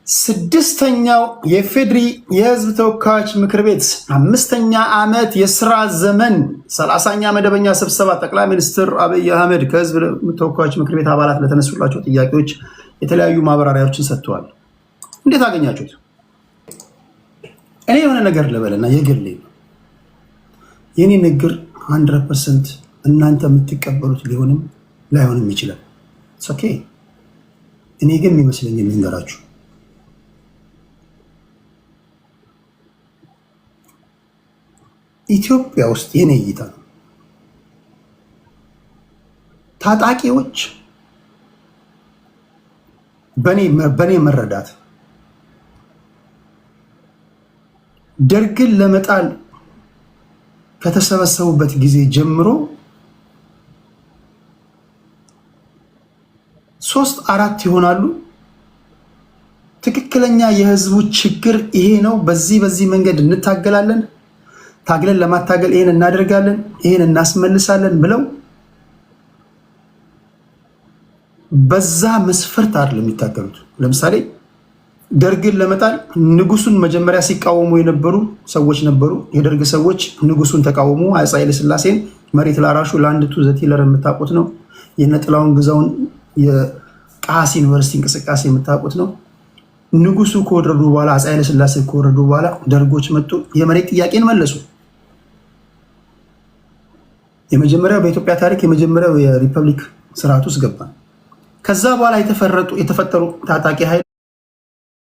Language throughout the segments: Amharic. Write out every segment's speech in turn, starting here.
ስድስተኛው የፌድሪ የህዝብ ተወካዮች ምክር ቤት አምስተኛ ዓመት የስራ ዘመን 30ኛ መደበኛ ስብሰባ ጠቅላይ ሚኒስትር አብይ አህመድ ከህዝብ ተወካዮች ምክር ቤት አባላት ለተነሱላቸው ጥያቄዎች የተለያዩ ማብራሪያዎችን ሰጥተዋል። እንዴት አገኛችሁት? እኔ የሆነ ነገር ልበልና የግሌ የኔ ንግግር 100% እናንተ የምትቀበሉት ሊሆንም ላይሆንም ይችላል። ኦኬ። እኔ ግን የሚመስለኝ የሚንገራችሁ ኢትዮጵያ ውስጥ የኔ እይታ ነው። ታጣቂዎች በኔ መረዳት ደርግን ለመጣል ከተሰበሰቡበት ጊዜ ጀምሮ 3-4 ይሆናሉ። ትክክለኛ የህዝቡ ችግር ይሄ ነው፣ በዚህ መንገድ እንታገላለን፣ ታግለን ለማታገል ይሄን እናደርጋለን፣ ይሄን እናስመልሳለን ብለው በዛ መስፈርት አይደለም የሚታገሉት። ለምሳሌ ደርግን ለመጣል ንጉሱን መጀመሪያ ሲቃወሙ የነበሩ ሰዎች ነበሩ። የደርግ ሰዎች ንጉሱን ተቃወሙ። አፄ ኃይለ ሥላሴን መሬት ላራሹ ላንድ ቱ ዘ ቲለር የምታውቁት ነው። የነጥላውን ግዛውን የቃሲ ዩኒቨርሲቲ እንቅስቃሴ የምታውቁት ነው። ንጉሱ ከወረዱ በኋላ አፄ ኃይለ ሥላሴ ከወረዱ በኋላ ደርጎች መጡ፣ የመሬት ጥያቄን መለሱ። የመጀመሪያው በኢትዮጵያ ታሪክ የመጀመሪያው የሪፐብሊክ ስርዓት ውስጥ ገባ። ከዛ በኋላ የተፈጠሩ ታጣቂ ኃይሎች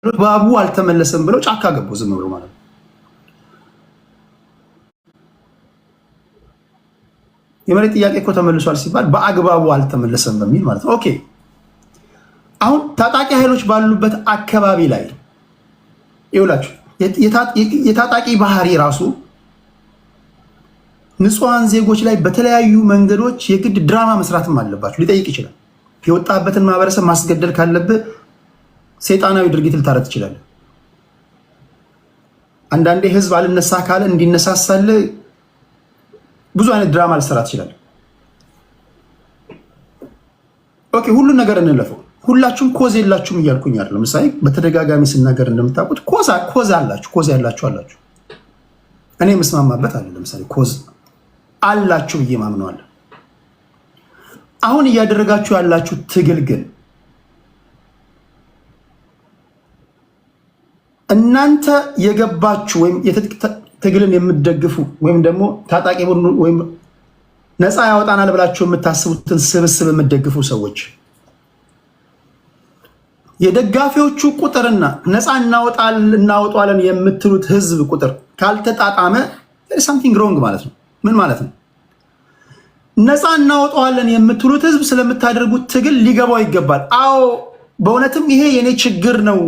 ባቡ አልተመለሰም ብለው ጫካ ገቡ፣ ዝም ብሎ ማለት ነው። የመሬት ጥያቄ እኮ ተመልሷል ሲባል በአግባቡ አልተመለሰም በሚል ማለት ነው። ኦኬ። አሁን ታጣቂ ኃይሎች ባሉበት አካባቢ ላይ ይውላችሁ የታጣቂ ባህሪ ራሱ ንጹሃን ዜጎች ላይ በተለያዩ መንገዶች የግድ ድራማ መስራትም አለባችሁ ሊጠይቅ ይችላል። የወጣበትን ማህበረሰብ ማስገደል ካለብህ ሰይጣናዊ ድርጊት ልታረግ ትችላለህ። አንዳንዴ ህዝብ አልነሳ ካለ እንዲነሳሳል ብዙ አይነት ድራማ ልትሰራ ትችላለህ። ኦኬ፣ ሁሉን ነገር እንለፈው። ሁላችሁም ኮዝ የላችሁም እያልኩኝ አይደለም። ለምሳሌ በተደጋጋሚ ስናገር እንደምታውቁት ኮዝ አላችሁ፣ ኮዝ ያላችሁ አላችሁ። እኔ መስማማበት አለ። ለምሳሌ ኮዝ አላችሁ ብዬ ማምነዋለሁ። አሁን እያደረጋችሁ ያላችሁ ትግል ግን እናንተ የገባችሁ ወይም ትግልን የምትደግፉ ወይም ደግሞ ታጣቂ ቡድኑ ወይም ነፃ ያወጣናል ብላችሁ የምታስቡትን ስብስብ የምትደግፉ ሰዎች የደጋፊዎቹ ቁጥርና ነፃ እናወጣለን የምትሉት ህዝብ ቁጥር ካልተጣጣመ something wrong ማለት ነው። ምን ማለት ነው? ነፃ እናወጣለን የምትሉት ህዝብ ስለምታደርጉት ትግል ሊገባው ይገባል። አዎ በእውነትም ይሄ የኔ ችግር ነው፣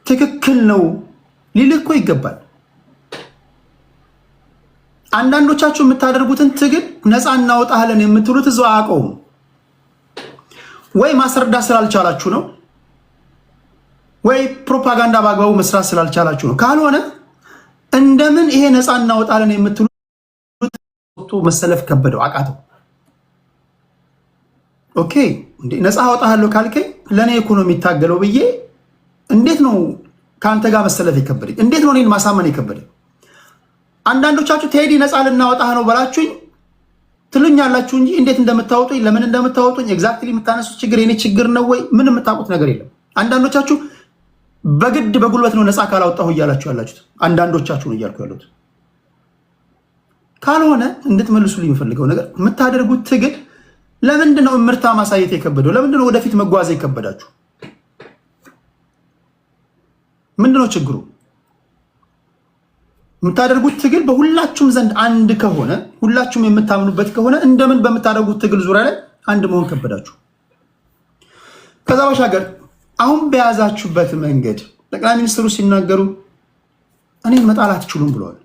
ትክክል ነው ሊልህ እኮ ይገባል። አንዳንዶቻችሁ የምታደርጉትን ትግል ነፃ እናወጣለን የምትሉት ህዝብ አያውቀውም ወይ ማስረዳት ስላልቻላችሁ ነው፣ ወይ ፕሮፓጋንዳ በአግባቡ መስራት ስላልቻላችሁ ነው። ካልሆነ እንደምን ይሄ ነፃ እናወጣለን የምትሉት መሰለፍ ከበደው አቃተው? ኦኬ፣ ነፃ አወጣለሁ ካልከኝ ለኔ ኢኮኖሚ ታገለው ብዬ እንዴት ነው ካንተ ጋር መሰለፍ የከበደኝ? እንዴት ነው እኔን ማሳመን የከበደኝ? አንዳንዶቻችሁ ቴዲ ነፃ ልናወጣህ ነው በላችሁኝ ትሉኛላችሁ እንጂ እንዴት እንደምታወጡኝ ለምን እንደምታወጡኝ ኤግዛክትሊ የምታነሱት ችግር የኔ ችግር ነው ወይ ምን የምታውቁት ነገር የለም። አንዳንዶቻችሁ በግድ በጉልበት ነው ነፃ ካላወጣሁ እያላችሁ ያላችሁት፣ አንዳንዶቻችሁ ነው እያልኩ ያሉት። ካልሆነ እንድትመልሱልኝ የምፈልገው ነገር የምታደርጉት ትግል ለምንድን ነው እምርታ ማሳየት የከበደው? ለምንድን ነው ወደፊት መጓዝ የከበዳችሁ? ምንድን ነው ችግሩ? የምታደርጉት ትግል በሁላችሁም ዘንድ አንድ ከሆነ ሁላችሁም የምታምኑበት ከሆነ እንደምን በምታደርጉት ትግል ዙሪያ ላይ አንድ መሆን ከበዳችሁ? ከዛ ባሻገር አሁን በያዛችሁበት መንገድ ጠቅላይ ሚኒስትሩ ሲናገሩ እኔን መጣል አትችሉም ብለዋል።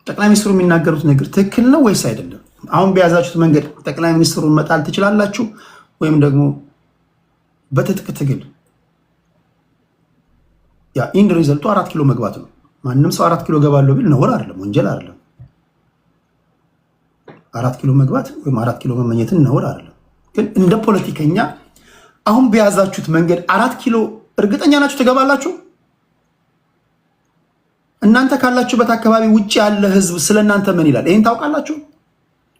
ጠቅላይ ሚኒስትሩ የሚናገሩት ነገር ትክክል ነው ወይስ አይደለም? አሁን በያዛችሁት መንገድ ጠቅላይ ሚኒስትሩን መጣል ትችላላችሁ ወይም ደግሞ በትጥቅ ትግል ያ ኢንድ ሪዘልቱ 4 ኪሎ መግባት ነው። ማንም ሰው 4 ኪሎ ገባለሁ ቢል ነውር አይደለም፣ ወንጀል አይደለም። 4 ኪሎ መግባት ወይም 4 ኪሎ መመኘትን ነውር አይደለም። ግን እንደ ፖለቲከኛ አሁን በያዛችሁት መንገድ 4 ኪሎ እርግጠኛ ናችሁ ትገባላችሁ? እናንተ ካላችሁበት አካባቢ ውጪ ያለ ህዝብ ስለናንተ ምን ይላል? ይሄን ታውቃላችሁ?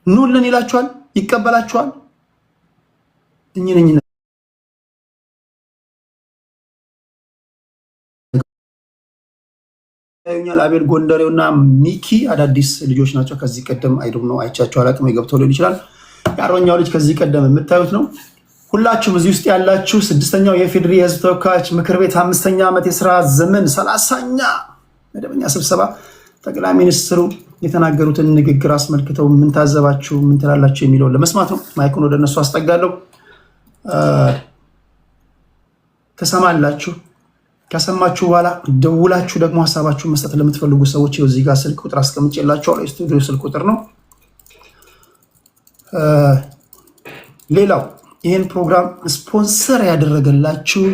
ኑልን ይላችኋል፣ ይቀበላችኋል። እኝነኝ አቤል ጎንደሬውና ሚኪ አዳዲስ ልጆች ናቸው። ከዚህ ቀደም አይዶም ነው አይቻቸው አላቅም፣ የገብተው ሊሆን ይችላል። የአርበኛው ልጅ ከዚህ ቀደም የምታዩት ነው። ሁላችሁም እዚህ ውስጥ ያላችሁ 6ኛው የፌዴሪ የህዝብ ተወካዮች ምክር ቤት 5ኛ ዓመት የስራ ዘመን 30ኛ መደበኛ ስብሰባ ጠቅላይ ሚኒስትሩ የተናገሩትን ንግግር አስመልክተው ምን ታዘባችሁ፣ ምን ትላላችሁ የሚለውን ለመስማት ነው። ማይኩን ወደ እነሱ አስጠጋለሁ። ተሰማላችሁ። ከሰማችሁ በኋላ ደውላችሁ ደግሞ ሀሳባችሁን መስጠት ለምትፈልጉ ሰዎች እዚህ ጋር ስልክ ቁጥር አስቀምጬላችኋለሁ። የስቱዲዮ ስልክ ቁጥር ነው። ሌላው ይህን ፕሮግራም ስፖንሰር ያደረገላችሁ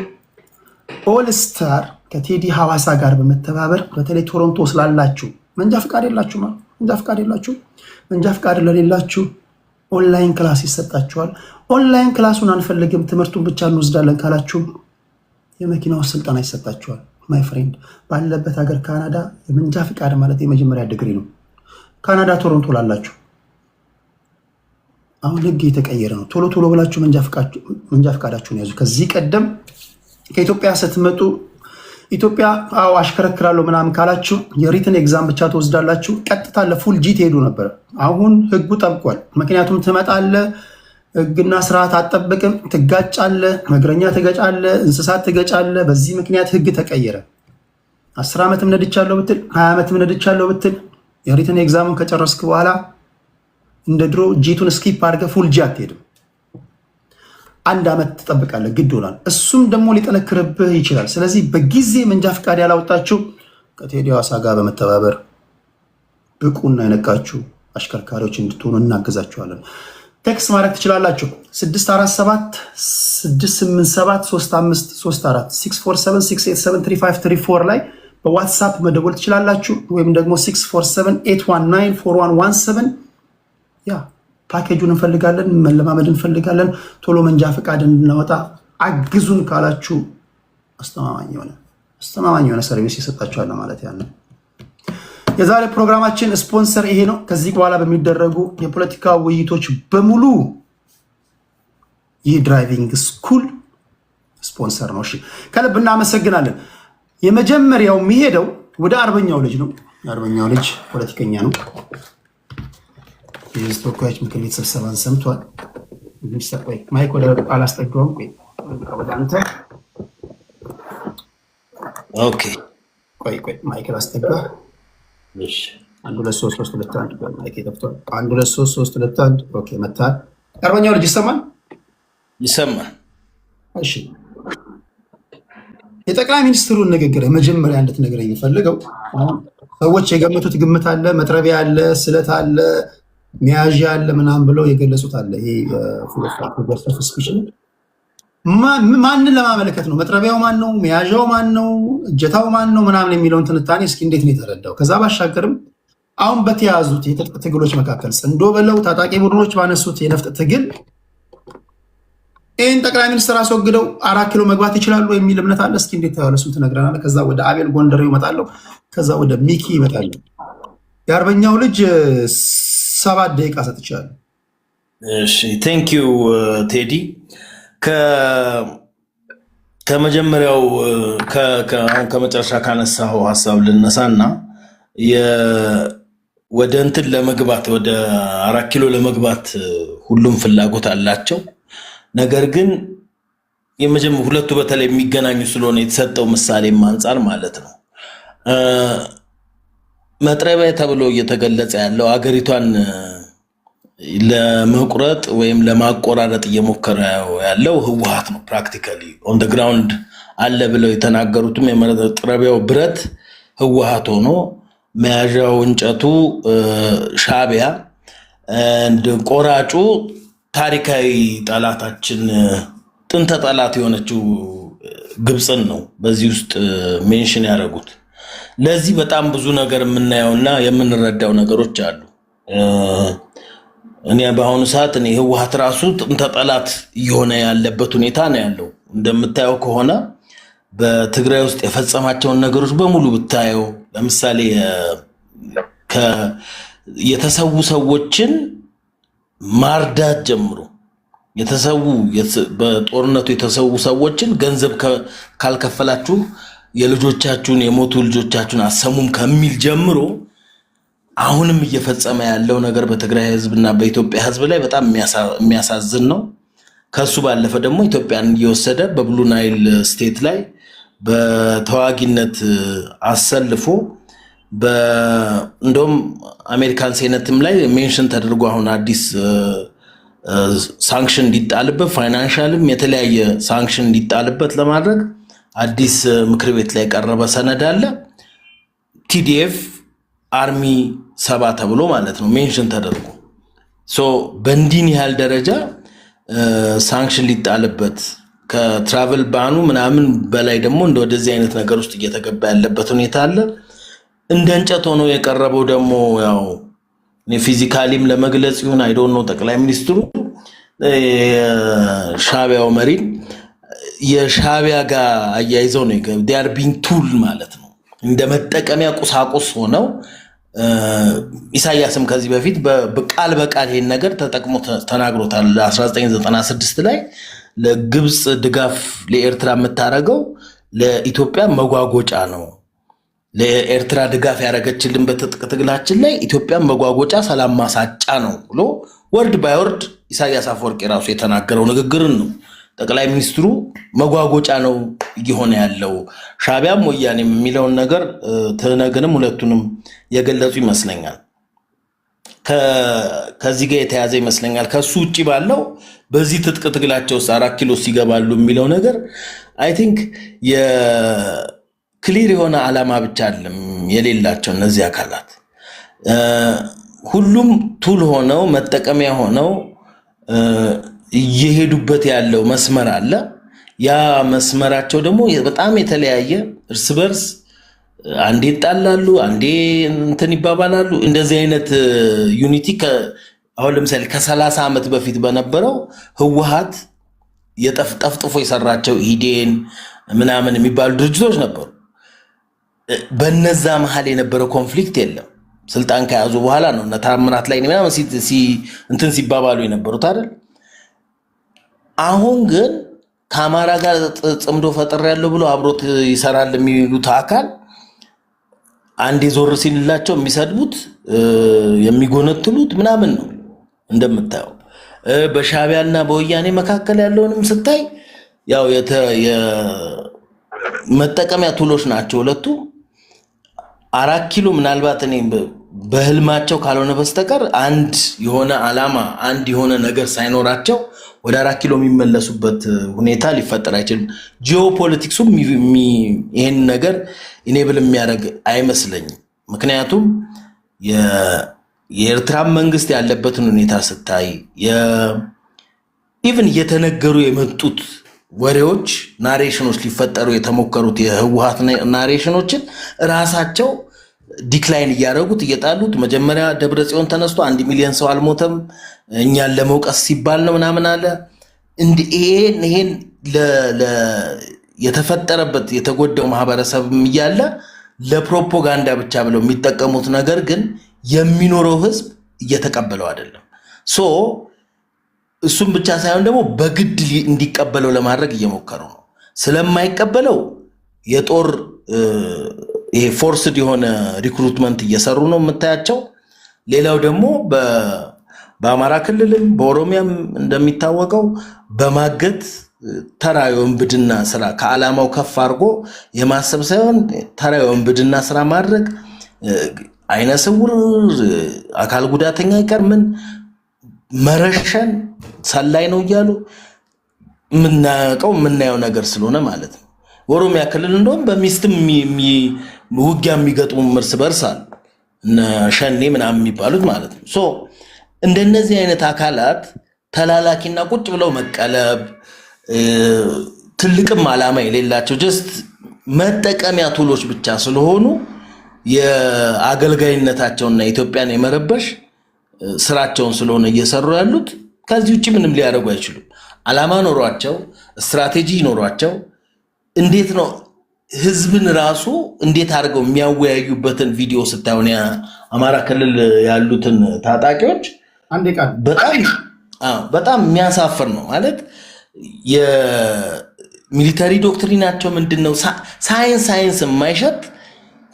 ኦል ስታር ከቴዲ ሐዋሳ ጋር በመተባበር በተለይ ቶሮንቶ ስላላችሁ መንጃ ፍቃድ የላችሁ መንጃ ፍቃድ ለሌላችሁ ኦንላይን ክላስ ይሰጣችኋል። ኦንላይን ክላሱን አንፈልግም ትምህርቱን ብቻ እንወስዳለን ካላችሁ የመኪናው ስልጠና ይሰጣችኋል። ማይ ፍሬንድ ባለበት ሀገር ካናዳ የመንጃ ፍቃድ ማለት የመጀመሪያ ዲግሪ ነው። ካናዳ ቶሮንቶ ላላችሁ አሁን ህግ የተቀየረ ነው። ቶሎ ቶሎ ብላችሁ መንጃ ፍቃዳችሁን ያዙ። ከዚህ ቀደም ከኢትዮጵያ ስትመጡ ኢትዮጵያ አሽከረክራለሁ ምናምን ካላችሁ የሪትን ኤግዛም ብቻ ትወስዳላችሁ፣ ቀጥታ ለፉል ጂ ትሄዱ ነበር። አሁን ህጉ ጠብቋል። ምክንያቱም ትመጣለህ፣ ህግና ስርዓት አትጠብቅም፣ ትጋጫለህ፣ እግረኛ ትገጫለህ፣ እንስሳት ትገጫለህ። በዚህ ምክንያት ህግ ተቀየረ። 10 ዓመትም ነድቻለሁ ብትል 20 ዓመትም ነድቻለሁ ብትል የሪትን ኤግዛሙን ከጨረስክ በኋላ እንደ ድሮ ጂቱን ስኪፕ አድርገህ ፉል ጂ አትሄድም። 1 ዓመት ትጠብቃለህ፣ ግድ ሆናል። እሱም ደግሞ ሊጠነክርብህ ይችላል። ስለዚህ በጊዜ መንጃ ፍቃድ ያላወጣችሁ ከቴዲ ሐዋሳ ጋር በመተባበር ብቁና የነቃችሁ አሽከርካሪዎች እንድትሆኑ እናግዛችኋለን። ቴክስት ማድረግ ትችላላችሁ። 647 687 3534 647 ላይ በዋትሳፕ መደወል ትችላላችሁ። ወይም ደግሞ 647 ያ ፓኬጁን እንፈልጋለን፣ መለማመድ እንፈልጋለን፣ ቶሎ መንጃ ፈቃድ እንድናወጣ አግዙን ካላችሁ አስተማማኝ የሆነ ሰርቪስ ይሰጣችኋል ማለት ያለ። የዛሬ ፕሮግራማችን ስፖንሰር ይሄ ነው። ከዚህ በኋላ በሚደረጉ የፖለቲካ ውይይቶች በሙሉ ይህ ድራይቪንግ ስኩል ስፖንሰር ነው። እሺ ከልብ እናመሰግናለን። የመጀመሪያው የሚሄደው ወደ አርበኛው ልጅ ነው። የአርበኛው ልጅ ፖለቲከኛ ነው። የህዝብ ተወካዮች ምክር ቤት ስብሰባን ሰምቷል። ማይክ ወደ አላስጠጋውም። ወደ አንተ ኦኬ። ቆይ ማይክ ላስጠጋ። እሺ 1 2 3 3 2 1 ማይክ ተከፍቷል። 1 2 3 3 2 1 ኦኬ። መታል። አርበኛው ልጅ ይሰማል? ይሰማል። እሺ የጠቅላይ ሚኒስትሩን ንግግር የመጀመሪያ እንድትነግረኝ የምፈልገው ሰዎች የገመቱት ግምት አለ፣ መጥረቢያ አለ፣ ስለት አለ፣ ሚያዥ አለ ምናምን ብለው የገለጹት አለ። ይሄ ፉል ስፒች ማንን ለማመለከት ነው? መጥረቢያው ማን ነው? ሚያዣው ማን ነው? እጀታው ማን ነው? ምናምን የሚለውን ትንታኔ እስኪ እንዴት ነው የተረዳው? ከዛ ባሻገርም አሁን በተያዙት የትጥቅ ትግሎች መካከል ጽንዶ በለው ታጣቂ ቡድኖች ባነሱት የነፍጥ ትግል ይህን ጠቅላይ ሚኒስትር አስወግደው 4 ኪሎ መግባት ይችላሉ የሚል እምነት አለ። እስኪ እንዴት ታያለህ? እሱን ትነግረናለህ። ከዛ ወደ አቤል ጎንደሬው ይመጣለሁ። ከዛ ወደ ሚኪ ይመጣለሁ። የአርበኛው ልጅ 7 ደቂቃ ሰጥቻለሁ። እሺ ቴንክ ዩ ቴዲ። ከመጀመሪያው ከመጨረሻ ካነሳው ሀሳብ ልነሳና ወደ እንትን ለመግባት ወደ 4 ኪሎ ለመግባት ሁሉም ፍላጎት አላቸው። ነገር ግን ሁለቱ በተለይ የሚገናኙ ስለሆነ የተሰጠው ምሳሌም አንጻር ማለት ነው መጥረቢያ ተብሎ እየተገለጸ ያለው አገሪቷን ለመቁረጥ ወይም ለማቆራረጥ እየሞከረ ያለው ህወሓት ነው። ፕራክቲካሊ ኦን ደ ግራውንድ አለ ብለው የተናገሩትም የመጥረቢያው ብረት ህወሓት ሆኖ መያዣው እንጨቱ ሻዕቢያ ቆራጩ ታሪካዊ ጠላታችን ጥንተ ጠላት የሆነችው ግብፅን ነው በዚህ ውስጥ ሜንሽን ያደረጉት። ለዚህ በጣም ብዙ ነገር የምናየውና የምንረዳው ነገሮች አሉ። እኔ በአሁኑ ሰዓት እኔ ህወሓት ራሱ ጥንተ ጠላት እየሆነ ያለበት ሁኔታ ነው ያለው። እንደምታየው ከሆነ በትግራይ ውስጥ የፈጸማቸውን ነገሮች በሙሉ ብታየው፣ ለምሳሌ የተሰዉ ሰዎችን ማርዳት ጀምሮ በጦርነቱ የተሰዉ ሰዎችን ገንዘብ ካልከፈላችሁ የልጆቻችሁን የሞቱ ልጆቻችሁን አሰሙም ከሚል ጀምሮ አሁንም እየፈጸመ ያለው ነገር በትግራይ ህዝብና በኢትዮጵያ ህዝብ ላይ በጣም የሚያሳዝን ነው። ከሱ ባለፈ ደግሞ ኢትዮጵያን እየወሰደ በብሉ ናይል ስቴት ላይ በተዋጊነት አሰልፎ እንደውም አሜሪካን ሴኔትም ላይ ሜንሽን ተደርጎ አሁን አዲስ ሳንክሽን እንዲጣልበት ፋይናንሻልም የተለያየ ሳንክሽን እንዲጣልበት ለማድረግ አዲስ ምክር ቤት ላይ ቀረበ ሰነድ አለ። ቲዲኤፍ አርሚ 7 ተብሎ ማለት ነው ሜንሽን ተደርጎ በእንዲህ ያህል ደረጃ ሳንክሽን ሊጣልበት ከትራቨል ባኑ ምናምን በላይ ደግሞ እንደወደዚህ አይነት ነገር ውስጥ እየተገባ ያለበት ሁኔታ አለ። እንደ እንጨት ሆኖ የቀረበው ደግሞ ያው ፊዚካሊም ለመግለጽ ይሁን አይ ዶንት ኖ ጠቅላይ ሚኒስትሩ ሻቢያው መሪ የሻቢያ ጋር አያይዘው ነው they are being tool ማለት ነው እንደ መጠቀሚያ ቁሳቁስ ሆነው ኢሳያስም ከዚህ በፊት በቃል በቃል ይሄን ነገር ተጠቅሞ ተናግሮታል። 1996 ላይ ለግብጽ ድጋፍ ለኤርትራ የምታረገው ለኢትዮጵያ መጓጎጫ ነው፣ ለኤርትራ ድጋፍ ያረጋችልን በትጥቅ ትግላችን ላይ ኢትዮጵያ መጓጎጫ ሰላም ማሳጫ ነው ብሎ ወርድ ባይ ወርድ ኢሳያስ አፈወርቂ ራሱ የተናገረው ንግግርን ነው ጠቅላይ ሚኒስትሩ መጓጎጫ ነው እየሆነ ያለው ሻቢያም ወያኔም የሚለውን ነገር ተነገንም ሁለቱንም የገለጹ ይመስለኛል። ከዚህ ጋር የተያዘ ይመስለኛል። ከሱ ውጪ ባለው በዚህ ትጥቅ ትግላቸው 4 ኪሎ ሲገባሉ የሚለው ነገር አይ ቲንክ የክሊር የሆነ ዓላማ ብቻ አይደለም የሌላቸው እነዚህ አካላት ሁሉም ቱል ሆነው መጠቀሚያ ሆነው እየሄዱበት ያለው መስመር አለ። ያ መስመራቸው ደግሞ በጣም የተለያየ እርስ በርስ አንዴ ይጣላሉ፣ አንዴ እንትን ይባባላሉ። እንደዚህ አይነት ዩኒቲ አሁን ለምሳሌ ከ30 ዓመት በፊት በነበረው ህወሓት የጠፍጥፎ የሰራቸው ኢዴን ምናምን የሚባሉ ድርጅቶች ነበሩ። በነዛ መሃል የነበረው ኮንፍሊክት የለም። ስልጣን ከያዙ በኋላ ነው እና ታምራት ላይ ምናምን እንትን ሲባባሉ የነበሩት አይደል? አሁን ግን ከአማራ ጋር ጽምዶ ፈጠር ያለው ብሎ አብሮት ይሰራል የሚሉት አካል አንዴ ዞር ሲልላቸው የሚሰድቡት የሚጎነትሉት ምናምን ነው እንደምታየው። በሻቢያና በወያኔ መካከል ያለውንም ስታይ ያው መጠቀሚያ ቱሎች ናቸው ሁለቱ። 4 ኪሎ ምናልባት እኔ በህልማቸው ካልሆነ በስተቀር አንድ የሆነ ዓላማ አንድ የሆነ ነገር ሳይኖራቸው ወደ 4 ኪሎ የሚመለሱበት ሁኔታ ሊፈጠር አይችልም። ጂኦፖለቲክሱም ይሄን ነገር ኢኔብል የሚያደርግ አይመስለኝም። ምክንያቱም የኤርትራ መንግስት ያለበትን ሁኔታ ስታይ ኢቭን እየተነገሩ የመጡት ወሬዎች ናሬሽኖች ሊፈጠሩ የተሞከሩት የህወሓት ናሬሽኖችን ራሳቸው ዲክላይን እያደረጉት እየጣሉት መጀመሪያ ደብረጽዮን ተነስቶ 1 ሚሊዮን ሰው አልሞተም እኛን ለመውቀስ ሲባል ነው ምናምን አለ። ይሄን የተፈጠረበት የተጎዳው ማህበረሰብ እያለ ለፕሮፓጋንዳ ብቻ ብለው የሚጠቀሙት ነገር ግን የሚኖረው ህዝብ እየተቀበለው አይደለም። እሱም ብቻ ሳይሆን ደግሞ በግድ እንዲቀበለው ለማድረግ እየሞከሩ ነው። ስለማይቀበለው የጦር ይሄ ፎርስድ የሆነ ሪክሩትመንት እየሰሩ ነው የምታያቸው። ሌላው ደግሞ በአማራ ክልልም በኦሮሚያም እንደሚታወቀው በማገት ተራ የወንብድና ስራ ከዓላማው ከፍ አድርጎ የማሰብ ሳይሆን ተራ የወንብድና ስራ ማድረግ አይነ ስውር አካል ጉዳተኛ ይቀርምን መረሸን ሰላይ ነው እያሉ የምናየው ነገር ስለሆነ ማለት ነው። ኦሮሚያ ክልል እንደውም በሚስትም ውጊያ የሚገጥሙ እርስ በርስ አሉ እነ ሸኔ ምናምን የሚባሉት ማለት ነው። እንደነዚህ አይነት አካላት ተላላኪና ቁጭ ብለው መቀለብ ትልቅም ዓላማ የሌላቸው ጀስት መጠቀሚያ ቱሎች ብቻ ስለሆኑ የአገልጋይነታቸውና ኢትዮጵያን የመረበሽ ስራቸውን ስለሆነ እየሰሩ ያሉት ከዚህ ውጭ ምንም ሊያደርጉ አይችሉም። አላማ ኖሯቸው ስትራቴጂ ኖሯቸው እንዴት ነው ህዝብን ራሱ እንዴት አድርገው የሚያወያዩበትን ቪዲዮ ስታዩን አማራ ክልል ያሉትን ታጣቂዎች በጣም የሚያሳፍር ነው ማለት የሚሊተሪ ዶክትሪናቸው ምንድነው ሳይንስ የማይሸጥ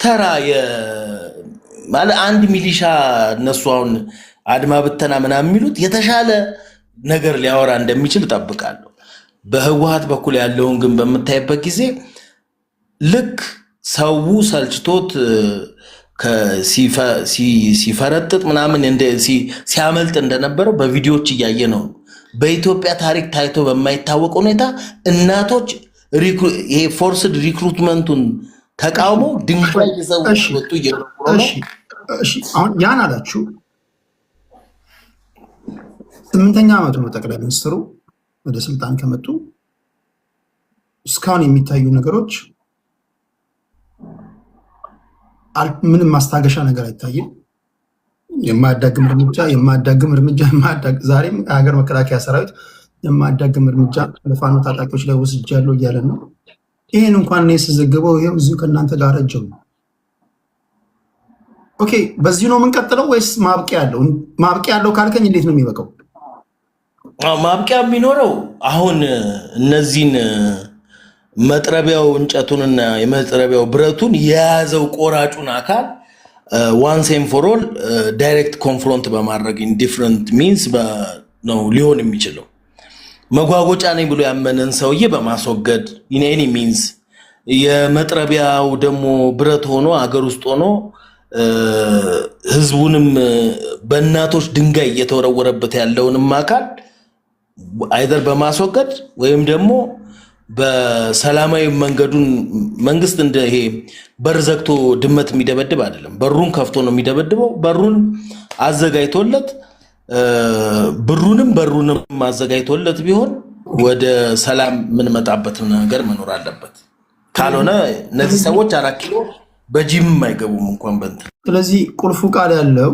ተራ ማለት አንድ ሚሊሻ እነሱ አሁን አድማ ብተና ምናምን የሚሉት የተሻለ ነገር ሊያወራ እንደሚችል እጠብቃለሁ። በህወሓት በኩል ያለውን ግን በምታይበት ጊዜ ልክ ሰው ሰልችቶት ሲፈረጥጥ ምናምን ሲያመልጥ እንደነበረው በቪዲዮዎች እያየ ነው። በኢትዮጵያ ታሪክ ታይቶ በማይታወቅ ሁኔታ እናቶች ይሄ ፎርስድ ሪክሩትመንቱን ተቃውሞ ድንጋይ ይዘው ወጡ እየሮሩ ነው። አሁን ያን አላችሁ 8ኛ ዓመቱ ነው ጠቅላይ ሚኒስትሩ ወደ ስልጣን ከመጡ እስካሁን የሚታዩ ነገሮች ምንም ማስታገሻ ነገር አይታይም። የማያዳግም እርምጃ ዛሬም ሀገር መከላከያ ሰራዊት የማያዳግም እርምጃ ለፋኖ ታጣቂዎች ላይ ወስጃለሁ እያለ ነው። ይህን እንኳን እኔ ስዘግበው ይኸው እዚሁ ከእናንተ ጋር ረጀው ነው። ኦኬ፣ በዚህ ነው የምንቀጥለው ወይስ ማብቂያ ያለው? ማብቂያ ያለው ካልከኝ እንዴት ነው የሚበቃው? ማብቂያ የሚኖረው አሁን እነዚህን መጥረቢያው እንጨቱንና የመጥረቢያው ብረቱን የያዘው ቆራጩን አካል ዋንስ ኤንድ ፎር ኦል ዳይሬክት ኮንፍሮንት በማድረግ ኢንዲፍረንት ሚንስ ነው ሊሆን የሚችለው። መጓጎጫ ነኝ ብሎ ያመነን ሰውዬ በማስወገድ ኢን ኤኒ ሚንስ የመጥረቢያው ደግሞ ብረት ሆኖ አገር ውስጥ ሆኖ ህዝቡንም በእናቶች ድንጋይ እየተወረወረበት ያለውንም አካል አይደር በማስወገድ ወይም ደግሞ በሰላማዊ መንገዱን መንግስት እንደ ይሄ በር ዘግቶ ድመት የሚደበድብ አይደለም። በሩን ከፍቶ ነው የሚደበድበው። በሩን አዘጋጅቶለት በሩንም አዘጋጅቶለት ቢሆን ወደ ሰላም የምንመጣበት ነገር መኖር አለበት። ካልሆነ እነዚህ ሰዎች 4 ኪሎ በጂም አይገቡም እንኳን በእንት። ስለዚህ ቁልፉ ቃል ያለው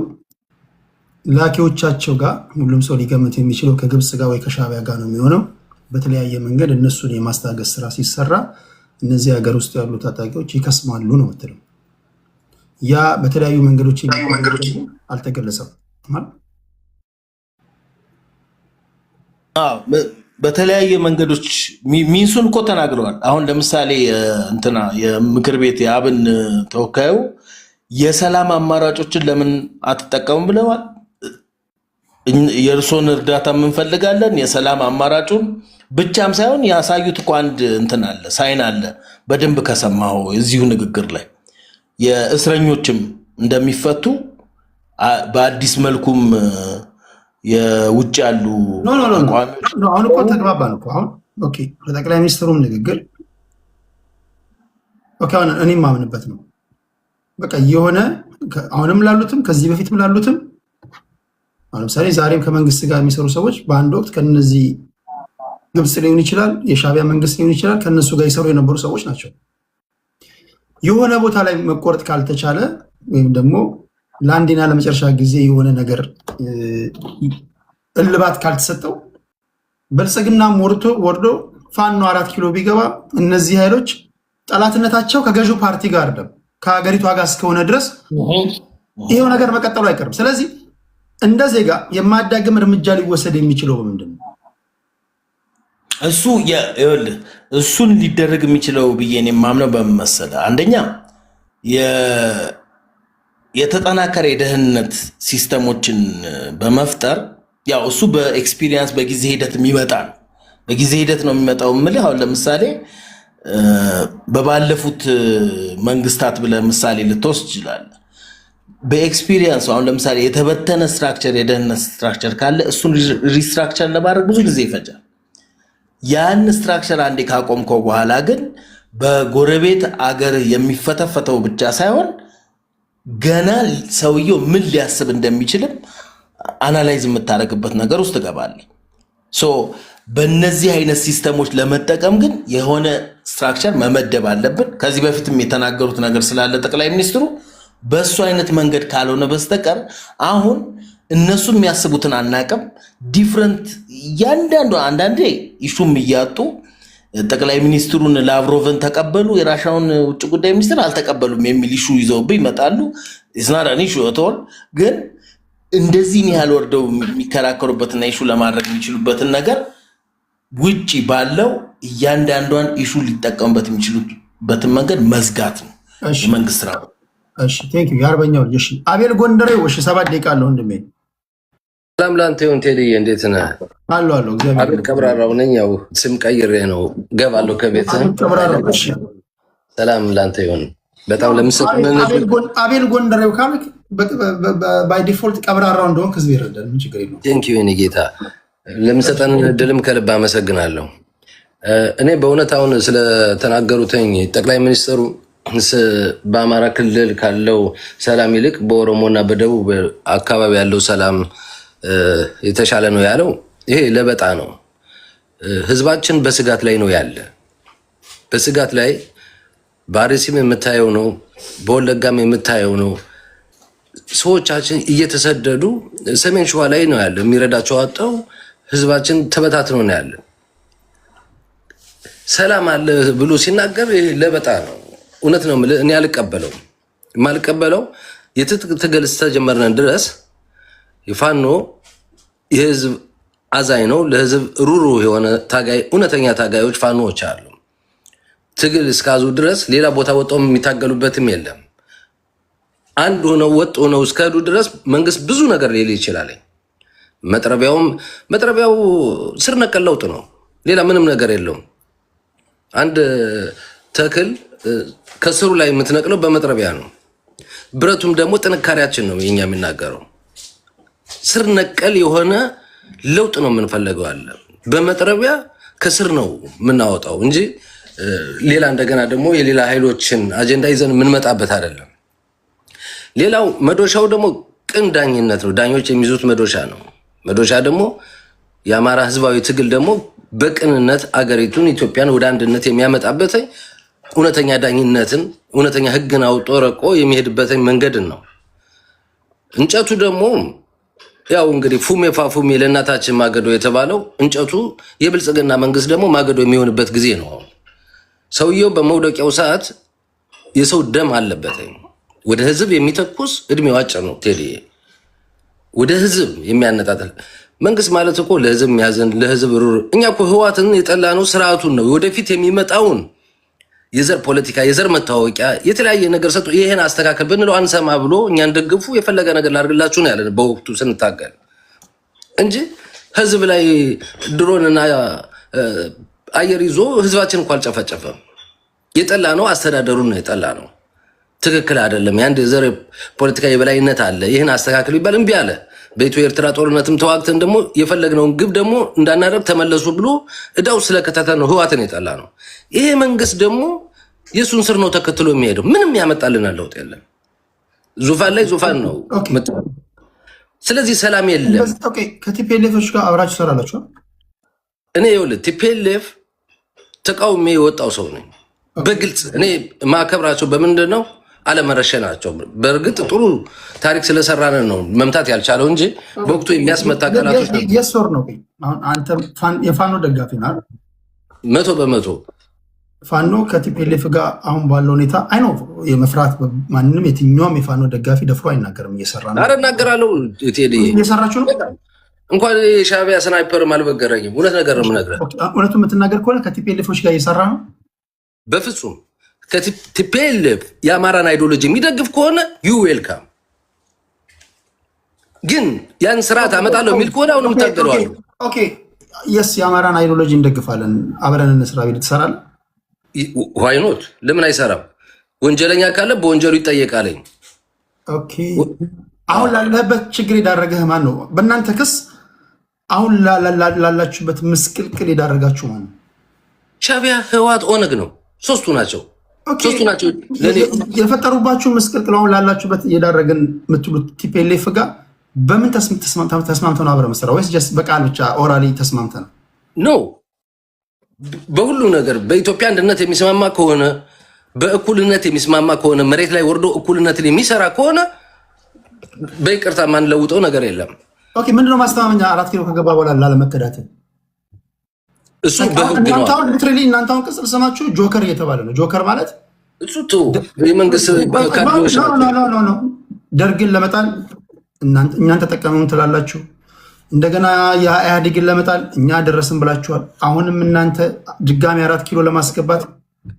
ላኪዎቻቸው ጋር ሁሉም ሰው ሊገምት የሚችለው ከግብፅ ጋር ወይ ከሻዕቢያ ጋር ነው የሚሆነው። በተለያየ መንገድ እነሱን የማስታገስ ስራ ሲሰራ እነዚህ ሀገር ውስጥ ያሉ ታጣቂዎች ይከስማሉ ነው የምትለው። ያ በተለያዩ መንገዶች አልተገለጸም ማለት በተለያየ መንገዶች ሚንሱን እኮ ተናግረዋል። አሁን ለምሳሌ እንትና የምክር ቤት የአብን ተወካዩ የሰላም አማራጮችን ለምን አትጠቀሙም ብለዋል። የእርሶን እርዳታ እንፈልጋለን። የሰላም አማራጩን ብቻም ሳይሆን ያሳዩት እኮ አንድ እንትን አለ፣ ሳይን አለ። በደንብ ከሰማው እዚሁ ንግግር ላይ የእስረኞችም እንደሚፈቱ በአዲስ መልኩም የውጭ ያሉ አሁን እኮ ተግባባን እኮ አሁን ኦኬ። ለጠቅላይ ሚኒስትሩም ንግግር ኦኬ፣ አሁን እኔም ማምንበት ነው። በቃ የሆነ አሁንም ላሉትም ከዚህ በፊትም ላሉትም ለምሳሌ ዛሬም ከመንግስት ጋር የሚሰሩ ሰዎች በአንድ ወቅት ከነዚህ ግብፅ ሊሆን ይችላል፣ የሻዕቢያ መንግስት ሊሆን ይችላል፣ ከነሱ ጋር ይሰሩ የነበሩ ሰዎች ናቸው። የሆነ ቦታ ላይ መቆረጥ ካልተቻለ ወይም ደግሞ ለአንዴና ለመጨረሻ ጊዜ የሆነ ነገር እልባት ካልተሰጠው ብልጽግናም ወርዶ ፋኖ 4 ኪሎ ቢገባ እነዚህ ኃይሎች ጠላትነታቸው ከገዢው ፓርቲ ጋር አይደለም ከሀገሪቷ ጋር እስከሆነ ድረስ ይሄው ነገር መቀጠሉ አይቀርም። ስለዚህ እንደ ዜጋ የማያዳግም እርምጃ ሊወሰድ የሚችለው ምንድን ነው? እሱን ሊደረግ የሚችለው ብዬ እኔ የማምነው በምን መሰለህ? አንደኛ የተጠናከረ የደህንነት ሲስተሞችን በመፍጠር ያው እሱ በኤክስፒሪየንስ በጊዜ ሂደት የሚመጣ ነው። በጊዜ ሂደት ነው የሚመጣው የምልህ አሁን ለምሳሌ በባለፉት መንግስታት ብለህ ምሳሌ ልትወስድ ይችላል። በኤክስፒሪየንስ አሁን ለምሳሌ የተበተነ ስትራክቸር የደህንነት ስትራክቸር ካለ እሱን ሪስትራክቸር ለማድረግ ብዙ ጊዜ ይፈጃል። ያን ስትራክቸር አንዴ ካቆምከው በኋላ ግን በጎረቤት አገር የሚፈተፈተው ብቻ ሳይሆን ገና ሰውየው ምን ሊያስብ እንደሚችልም አናላይዝ የምታደርግበት ነገር ውስጥ ትገባለህ። በእነዚህ አይነት ሲስተሞች ለመጠቀም ግን የሆነ ስትራክቸር መመደብ አለብን። ከዚህ በፊትም የተናገሩት ነገር ስላለ ጠቅላይ ሚኒስትሩ በእሱ አይነት መንገድ ካልሆነ በስተቀር አሁን እነሱ የሚያስቡትን አናቅም። ዲፍረንት ያንዳንዱ አንዳንዴ ኢሹም እያጡ ጠቅላይ ሚኒስትሩን ላቭሮቭን ተቀበሉ፣ የራሻውን ውጭ ጉዳይ ሚኒስትር አልተቀበሉም የሚል ኢሹ ይዘውብህ ይመጣሉ። ስናዳኒ ኢሹ ወጥቷል። ግን እንደዚህ ያህል ወርደው የሚከራከሩበትና ኢሹ ለማድረግ የሚችሉበትን ነገር ውጪ ባለው እያንዳንዷን ኢሹ ሊጠቀሙበት የሚችሉበትን መንገድ መዝጋት ነው የመንግስት ስራ። እሺ ቴንክ ዩ የአርበኛው ልጅ። እሺ አቤል ጎንደሬ ወሽ 7 ደቂቃ አለው ወንድሜ። ሰላም ላንተ ይሁን ቴዲዬ፣ እንዴት ነህ? አሎ እግዚአብሔር አቤል ቀብራራው ነኝ። ያው ስም ቀይሬ ነው ገባለሁ ከቤትህ። ቀብራራው እሺ ሰላም ላንተ ይሁን። በጣም ለምሰጥነን አቤል ጎንደሬው ካልክ ባይ ዲፎልት ቀብራራው እንደሆነ ህዝብ ይረዳል። ምን ችግር የለውም። ቴንክ ዩ የኔ ጌታ፣ ለምሰጠን እድልም ከልብ አመሰግናለሁ። እኔ በእውነት አሁን ስለተናገሩትኝ ጠቅላይ ሚኒስትሩ በአማራ ክልል ካለው ሰላም ይልቅ በኦሮሞና በደቡብ አካባቢ ያለው ሰላም የተሻለ ነው ያለው፣ ይሄ ለበጣ ነው። ህዝባችን በስጋት ላይ ነው ያለ። በስጋት ላይ በአርሲም የምታየው ነው፣ በወለጋም የምታየው ነው። ሰዎቻችን እየተሰደዱ ሰሜን ሸዋ ላይ ነው ያለ፣ የሚረዳቸው አጣው። ህዝባችን ተበታትኖ ነው ያለ። ሰላም አለ ብሎ ሲናገር ይሄ ለበጣ ነው። እውነት ነው እኔ አልቀበለው። የማልቀበለው የትጥቅ ትግል እስከጀመርን ድረስ የፋኖ የህዝብ አዛኝ ነው፣ ለህዝብ ሩሩ የሆነ ታጋይ፣ እውነተኛ ታጋዮች ፋኖዎች አሉ። ትግል እስካዙ ድረስ ሌላ ቦታ ወጣው የሚታገሉበትም የለም። አንድ ሆነው ወጥ ሆነው እስካዱ ድረስ መንግስት ብዙ ነገር ሊል ይችላል። መጥረቢያው ስር ነቀል ለውጥ ነው፣ ሌላ ምንም ነገር የለውም። አንድ ተክል ከስሩ ላይ የምትነቅለው በመጥረቢያ ነው። ብረቱም ደግሞ ጥንካሬያችን ነው የኛ የሚናገረው። ስር ነቀል የሆነ ለውጥ ነው የምንፈልገው አለ። በመጥረቢያ ከስር ነው የምናወጣው እንጂ ሌላ እንደገና ደግሞ የሌላ ኃይሎችን አጀንዳ ይዘን የምንመጣበት አይደለም። ሌላው መዶሻው ደግሞ ቅን ዳኝነት ነው። ዳኞች የሚይዙት መዶሻ ነው። መዶሻ ደግሞ የአማራ ህዝባዊ ትግል ደግሞ በቅንነት አገሪቱን ኢትዮጵያን ወደ አንድነት የሚያመጣበት እውነተኛ ዳኝነትን እውነተኛ ህግን አውጦ ረቆ የሚሄድበትን መንገድን ነው። እንጨቱ ደግሞ ያው እንግዲህ ፉሜ ፋፉሜ ለእናታችን ማገዶ የተባለው እንጨቱ የብልጽግና መንግስት ደግሞ ማገዶ የሚሆንበት ጊዜ ነው። ሰውየው በመውደቂያው ሰዓት የሰው ደም አለበት። ወደ ህዝብ የሚተኩስ እድሜው አጭር ነው። ቴዲ ወደ ህዝብ የሚያነጣጥል መንግስት ማለት እኮ ለህዝብ የሚያዘን ለህዝብ ሩር። እኛ እኮ ህዋትን የጠላ ነው ስርዓቱን ነው ወደፊት የሚመጣውን የዘር ፖለቲካ የዘር መታወቂያ የተለያየ ነገር ሰጥቶ ይሄን አስተካከል ብንለው አንሰማ ብሎ እኛን ደግፉ የፈለገ ነገር ላድርግላችሁ ነው ያለን በወቅቱ ስንታገል እንጂ ህዝብ ላይ ድሮንና አየር ይዞ ህዝባችን እንኳን አልጨፈጨፈም። የጠላ ነው አስተዳደሩን ነው የጠላ ነው። ትክክል አይደለም። የአንድ የዘር ፖለቲካ የበላይነት አለ። ይህን አስተካክል ይባል እምቢ አለ። በኢትዮ ኤርትራ ጦርነትም ተዋግተን ደግሞ የፈለግነውን ግብ ደግሞ እንዳናደርግ ተመለሱ ብሎ እዳው ስለከተተ ነው ህዋትን የጠላ ነው። ይሄ መንግስት ደግሞ የሱን ስር ነው ተከትሎ የሚሄደው። ምንም ያመጣልን ለውጥ የለም። ዙፋን ላይ ዙፋን ነው። ስለዚህ ሰላም የለም። ከቲፒኤልኤፎች ጋር አብራችሁ ሰራላችሁ? እኔ ይኸውልህ ቲፒኤልኤፍ ተቃውሜ የወጣው ሰው ነኝ። በግልጽ እኔ ማከብራቸው በምንድን ነው አለመረሸናቸው። በእርግጥ ጥሩ ታሪክ ስለሰራን ነው መምታት ያልቻለው እንጂ በወቅቱ የሚያስመታ ቀላቶች የሶር ነው። አሁን አንተ የፋኖ ደጋፊ ነህ? 100% ፋኖ ከቲፒኤልኤፍ ጋር አሁን ባለው ሁኔታ አይኖ የመፍራት ማንንም የትኛውም የፋኖ ደጋፊ ደፍሮ አይናገርም። እየሰራ ነው። ኧረ እናገራለሁ። ቴዲ እየሰራችሁ ነው። እንኳን የሻዕቢያ ስናይፐርም አልበገረኝም። እውነት ነገር ነው የምነግርህ። እውነቱ የምትናገር ከሆነ ከቲፒኤልኤፎች ጋር እየሰራ ነው። በፍጹም ከቲፒኤልኤፍ የአማራን አይዲዮሎጂ የሚደግፍ ከሆነ ዩ ዌልካም። ግን ያን ስርዓት አመጣለሁ የሚል ከሆነ አሁን የምታገለዋል። ኦኬ የስ የአማራን አይዲዮሎጂ እንደግፋለን፣ አብረን እንስራ ቢል ትሰራለህ? ዋይኖት ለምን አይሰራም? ወንጀለኛ ካለ በወንጀሉ ይጠየቃለኝ። ኦኬ አሁን ላለበት ችግር የዳረገህ ማን ነው? በእናንተ ክስ አሁን ላላችሁበት ምስቅልቅል የዳረጋችሁ ማን ነው? ሻዕቢያ፣ ህወሓት፣ ኦነግ ነው። ሶስቱ ናቸው። የፈጠሩባችሁ ምስቅልቅል አሁን ላላችሁበት እየዳረግን የምትሉት ቲፒኤልኤፍ ጋር በምን ተስማምተው ነው አብረ መስራ ወይስ ጀስት በቃል ብቻ ኦራሊ ተስማምተ ነው? ኖ በሁሉ ነገር በኢትዮጵያ አንድነት የሚስማማ ከሆነ በእኩልነት የሚስማማ ከሆነ መሬት ላይ ወርዶ እኩልነትን የሚሰራ ከሆነ በይቅርታ ማንለውጠው ነገር የለም። ኦኬ ምንድነው ማስተማመኛ 4 ኪሎ ከገባ በኋላ ላለመከዳትን? እሱ በህግ ነው። እናንተ አሁን ቅጽል ስማችሁ ጆከር እየተባለ ነው። ጆከር ማለት እሱ የመንግስት ካድሬዎች ነው። ደርግን ለመጣል እኛን ተጠቀመውን ትላላችሁ። እንደገና የኢህአዴግን ለመጣል እኛ ደረስን ብላችኋል። አሁንም እናንተ ድጋሚ 4 ኪሎ ለማስገባት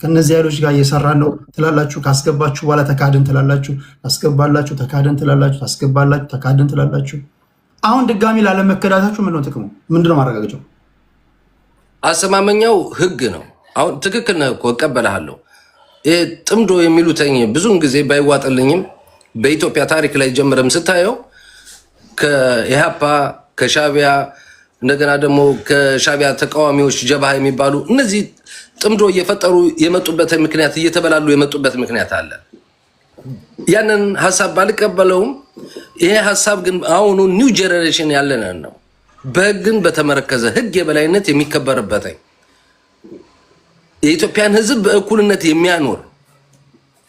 ከነዚህ ኃይሎች ጋር እየሰራን ነው ትላላችሁ። ካስገባችሁ በኋላ ተካድን ትላላችሁ። ታስገባላችሁ፣ ተካድን ትላላችሁ። ታስገባላችሁ፣ ተካድን ትላላችሁ። አሁን ድጋሚ ላለመከዳታችሁ ምንድነው ጥቅሙ? ምንድነው ማረጋገጫው? አሰማመኛው ህግ ነው። አሁን ትክክል ነህ እኮ እቀበልሃለሁ። ጥምዶ የሚሉትኝ ብዙውን ጊዜ ባይዋጥልኝም በኢትዮጵያ ታሪክ ላይ ጀምረም ስታየው ከኢሃፓ ከሻቢያ እንደገና ደግሞ ከሻቢያ ተቃዋሚዎች ጀብሃ የሚባሉ እነዚህ ጥምዶ እየፈጠሩ የመጡበት ምክንያት እየተበላሉ የመጡበት ምክንያት አለ። ያንን ሀሳብ ባልቀበለውም ይሄ ሀሳብ ግን አሁኑ ኒው ጄኔሬሽን ያለንን ነው። በህግን በተመረከዘ ህግ የበላይነት የሚከበርበት የኢትዮጵያን ህዝብ በእኩልነት የሚያኖር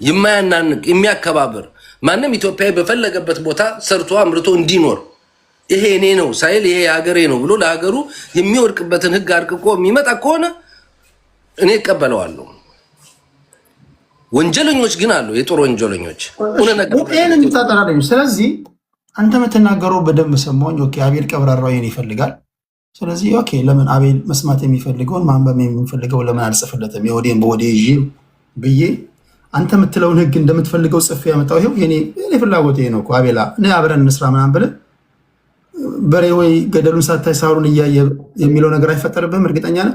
የማያናንቅ የሚያከባብር ማንም ኢትዮጵያዊ በፈለገበት ቦታ ሰርቶ አምርቶ እንዲኖር ይሄ እኔ ነው ሳይል ይሄ ሀገሬ ነው ብሎ ለሀገሩ የሚወድቅበትን ህግ አርቅቆ የሚመጣ ከሆነ እኔ እቀበለዋለሁ። ወንጀለኞች ግን አሉ፣ የጦር ወንጀለኞች ስለዚህ አንተ የምትናገረው በደንብ ሰማኝ። ኦኬ አቤል ቀብራራው ይሄን ይፈልጋል። ስለዚህ ኦኬ ለምን አቤል መስማት የሚፈልገውን ማንበብ የሚፈልገው ለምን አልጽፍለትም? የወዴን በወዴ ይዤ ብዬ አንተ የምትለውን ህግ እንደምትፈልገው ጽፌ ያመጣው ይሄው የኔ ፍላጎት ይሄ ነው እኮ አቤላ፣ እኔ አብረን እንስራ ምናምን ብለህ በሬ ወይ ገደሉን ሳታይ ሳሩን እያየ የሚለው ነገር አይፈጠርብህም? እርግጠኛ ነህ?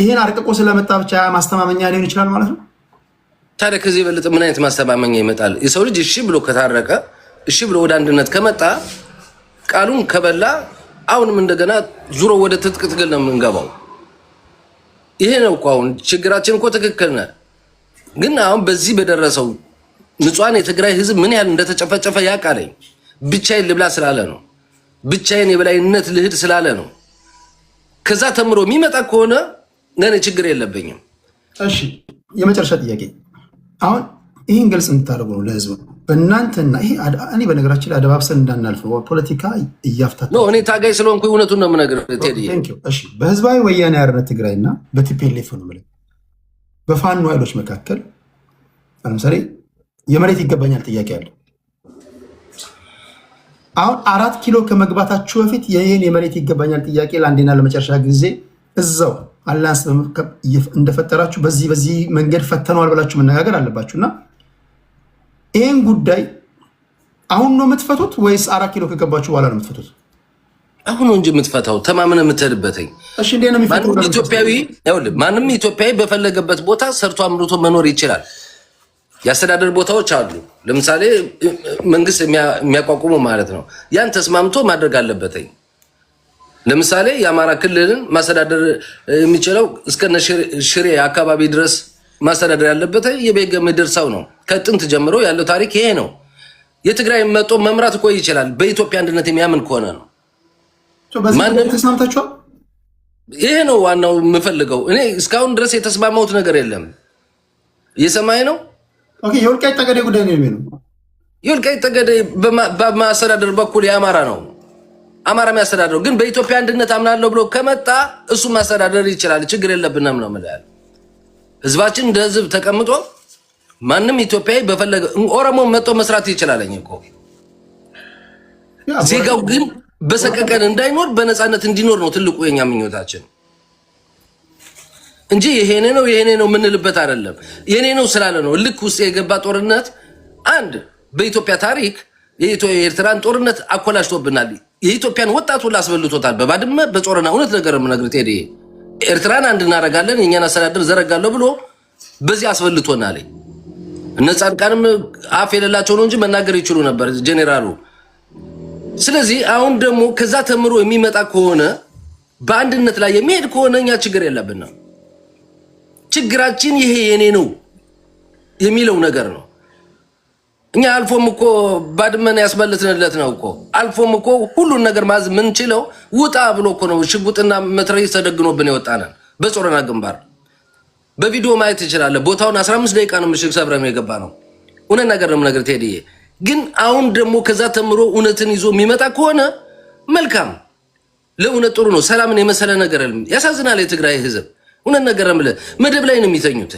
ይሄን አርቅቆ ስለመጣ ብቻ ማስተማመኛ ሊሆን ይችላል ማለት ነው። ታዲያ ከዚህ የበለጠ ምን አይነት ማስተማመኛ ይመጣል? የሰው ልጅ እሺ ብሎ ከታረቀ እሺ ብሎ ወደ አንድነት ከመጣ ቃሉን ከበላ አሁንም እንደገና ዙሮ ወደ ትጥቅ ትግል ነው የምንገባው። ይሄ ነው እኮ አሁን ችግራችን እኮ ትክክል ነህ። ግን አሁን በዚህ በደረሰው ንጹሃን የትግራይ ህዝብ ምን ያህል እንደተጨፈጨፈ ያውቃለኝ። ብቻዬን ልብላ ስላለ ነው። ብቻዬን የበላይነት ልሂድ ስላለ ነው። ከዛ ተምሮ የሚመጣ ከሆነ ነን ችግር የለብኝም። እሺ የመጨረሻ ጥያቄ አሁን ይህን ግልጽ እንድታደርጉ ነው ለህዝቡ በእናንተና ይሄ እኔ በነገራችን ላይ አደባብሰን እንዳናልፍ ፖለቲካ እያፍታታ እኔ ታጋይ ስለሆንኩ እውነቱን ነው የምነግርህ ቴዲ። በህዝባዊ ወያኔ ሓርነት ትግራይና በቲፒኤልኤፍ ነው የምልህ በፋኖ ኃይሎች መካከል ለምሳሌ የመሬት ይገባኛል ጥያቄ አለ። አሁን 4 ኪሎ ከመግባታችሁ በፊት ይህን የመሬት ይገባኛል ጥያቄ ለአንዴና ለመጨረሻ ጊዜ እዛው አላንስ እንደፈጠራችሁ በዚህ መንገድ ፈተነዋል ብላችሁ መነጋገር አለባችሁና ይህን ጉዳይ አሁን ነው የምትፈቱት ወይስ 4 ኪሎ ከገባችሁ በኋላ ነው የምትፈቱት? አሁን ነው እንጂ የምትፈታው ተማምነህ የምትሄድበትኝ። እሺ እንዴት ነው የሚፈታው? ማንም ኢትዮጵያዊ በፈለገበት ቦታ ሰርቶ አምርቶ መኖር ይችላል። የአስተዳደር ቦታዎች አሉ። ለምሳሌ መንግስት የሚያቋቁሙ ማለት ነው። ያን ተስማምቶ ማድረግ አለበትኝ። ለምሳሌ የአማራ ክልልን ማስተዳደር የሚችለው እስከነ ሽሬ አካባቢ ድረስ ማስተዳደር ያለበት የቤገ ምድር ሰው ነው። ከጥንት ጀምሮ ያለው ታሪክ ይሄ ነው። የትግራይ መጦ መምራት እኮ ይችላል በኢትዮጵያ አንድነት የሚያምን ከሆነ ነው። ተስማምታችኋል? ይሄ ነው ዋናው የምፈልገው። እኔ እስካሁን ድረስ የተስማማሁት ነገር የለም። እየሰማኝ ነው? የወልቃይት ጠገዴ ጉዳይ ነው የሚለው። የወልቃይት ጠገዴ በማስተዳደር በኩል የአማራ ነው። አማራ የሚያስተዳድረው ግን በኢትዮጵያ አንድነት አምናለሁ ብሎ ከመጣ እሱ ማስተዳደር ይችላል። ችግር የለብንም ነው የምልህ። ህዝባችን እንደ ህዝብ ተቀምጦ ማንም ኢትዮጵያዊ በፈለገ ኦሮሞ መጥቶ መስራት ይችላለኝ እኮ። ዜጋው ግን በሰቀቀን እንዳይኖር በነፃነት እንዲኖር ነው ትልቁ የኛ ምኞታችን እንጂ ይሄኔ ነው የምንልበት አይደለም። የኔ ነው ስላለ ነው ልክ ውስጥ የገባ ጦርነት አንድ በኢትዮጵያ ታሪክ የኤርትራን ጦርነት አኮላሽቶብናል። የኢትዮጵያን ወጣት ሁሉ አስበልቶታል። በባድመ በጾረና እውነት ነገር የምነግርህ ቴዲ ኤርትራን አንድ እናደርጋለን የእኛን አስተዳደር ዘረጋለሁ ብሎ በዚህ አስበልቶናል። እነ ጻድቃንም አፍ የሌላቸው ነው እንጂ መናገር ይችሉ ነበር ጄኔራሉ። ስለዚህ አሁን ደግሞ ከዛ ተምሮ የሚመጣ ከሆነ በአንድነት ላይ የሚሄድ ከሆነ እኛ ችግር የለብንም። ችግራችን ይሄ የኔ ነው የሚለው ነገር ነው። እኛ አልፎም እኮ ባድመን ያስመለጥንለት ነው እኮ። አልፎም እኮ ሁሉን ነገር ማዝ ምንችለው ውጣ ብሎ እኮ ነው ሽጉጥና መትረየስ ተደግኖብን የወጣነን በጾረና ግንባር። በቪዲዮ ማየት ትችላለህ። ቦታውን 15 ደቂቃ ነው ምሽግ ሰብረን የገባ ነው። እውነት ነገር ነው ነገር ቴዲዬ ግን አሁን ደግሞ ከዛ ተምሮ እውነትን ይዞ የሚመጣ ከሆነ መልካም፣ ለእውነት ጥሩ ነው። ሰላምን የመሰለ ነገር ያሳዝናል። የትግራይ ህዝብ እውነት ነገር ምለ መደብ ላይ ነው የሚተኙት።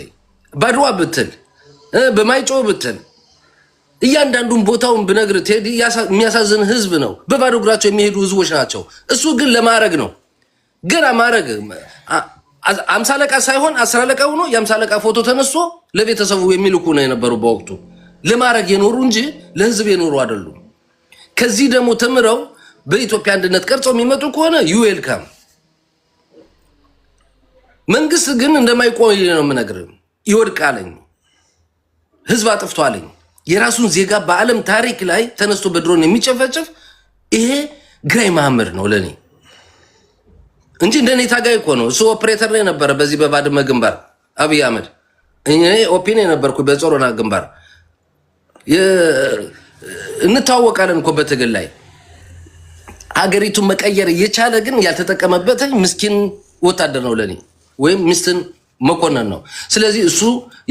ባድዋ ብትል በማይጮ ብትል እያንዳንዱን ቦታውን ብነግር ቴዲ የሚያሳዝን ህዝብ ነው። በባዶ እግራቸው የሚሄዱ ህዝቦች ናቸው። እሱ ግን ለማድረግ ነው ገና ማድረግ 50 አለቃ ሳይሆን 10 አለቃ ሆኖ የ50 አለቃ ፎቶ ተነስቶ ለቤተሰቡ የሚልኩ ነው የነበሩ በወቅቱ ለማድረግ የኖሩ እንጂ ለህዝብ የኖሩ አይደሉም። ከዚህ ደግሞ ተምረው በኢትዮጵያ አንድነት ቀርጸው የሚመጡ ከሆነ ዩዌልካም። መንግስት ግን እንደማይቆይ ነው የምነግርህ። ይወድቃለኝ፣ ህዝብ አጥፍቷለኝ። የራሱን ዜጋ በዓለም ታሪክ ላይ ተነስቶ በድሮን የሚጨፈጭፍ ይሄ ግራይ ማህመድ ነው ለኔ እንጂ እንደኔ ታጋይ እኮ ነው። እሱ ኦፕሬተር ላይ ነበረ በዚህ በባድመ ግንባር አብይ አህመድ። እኔ ኦፒኒየን ነበርኩ በጾሮና ግንባር። እንታወቃለን እኮ በትግል ላይ ሀገሪቱን መቀየር እየቻለ ግን ያልተጠቀመበት ምስኪን ወታደር ነው ለኔ፣ ወይም ሚስትን መኮንን ነው። ስለዚህ እሱ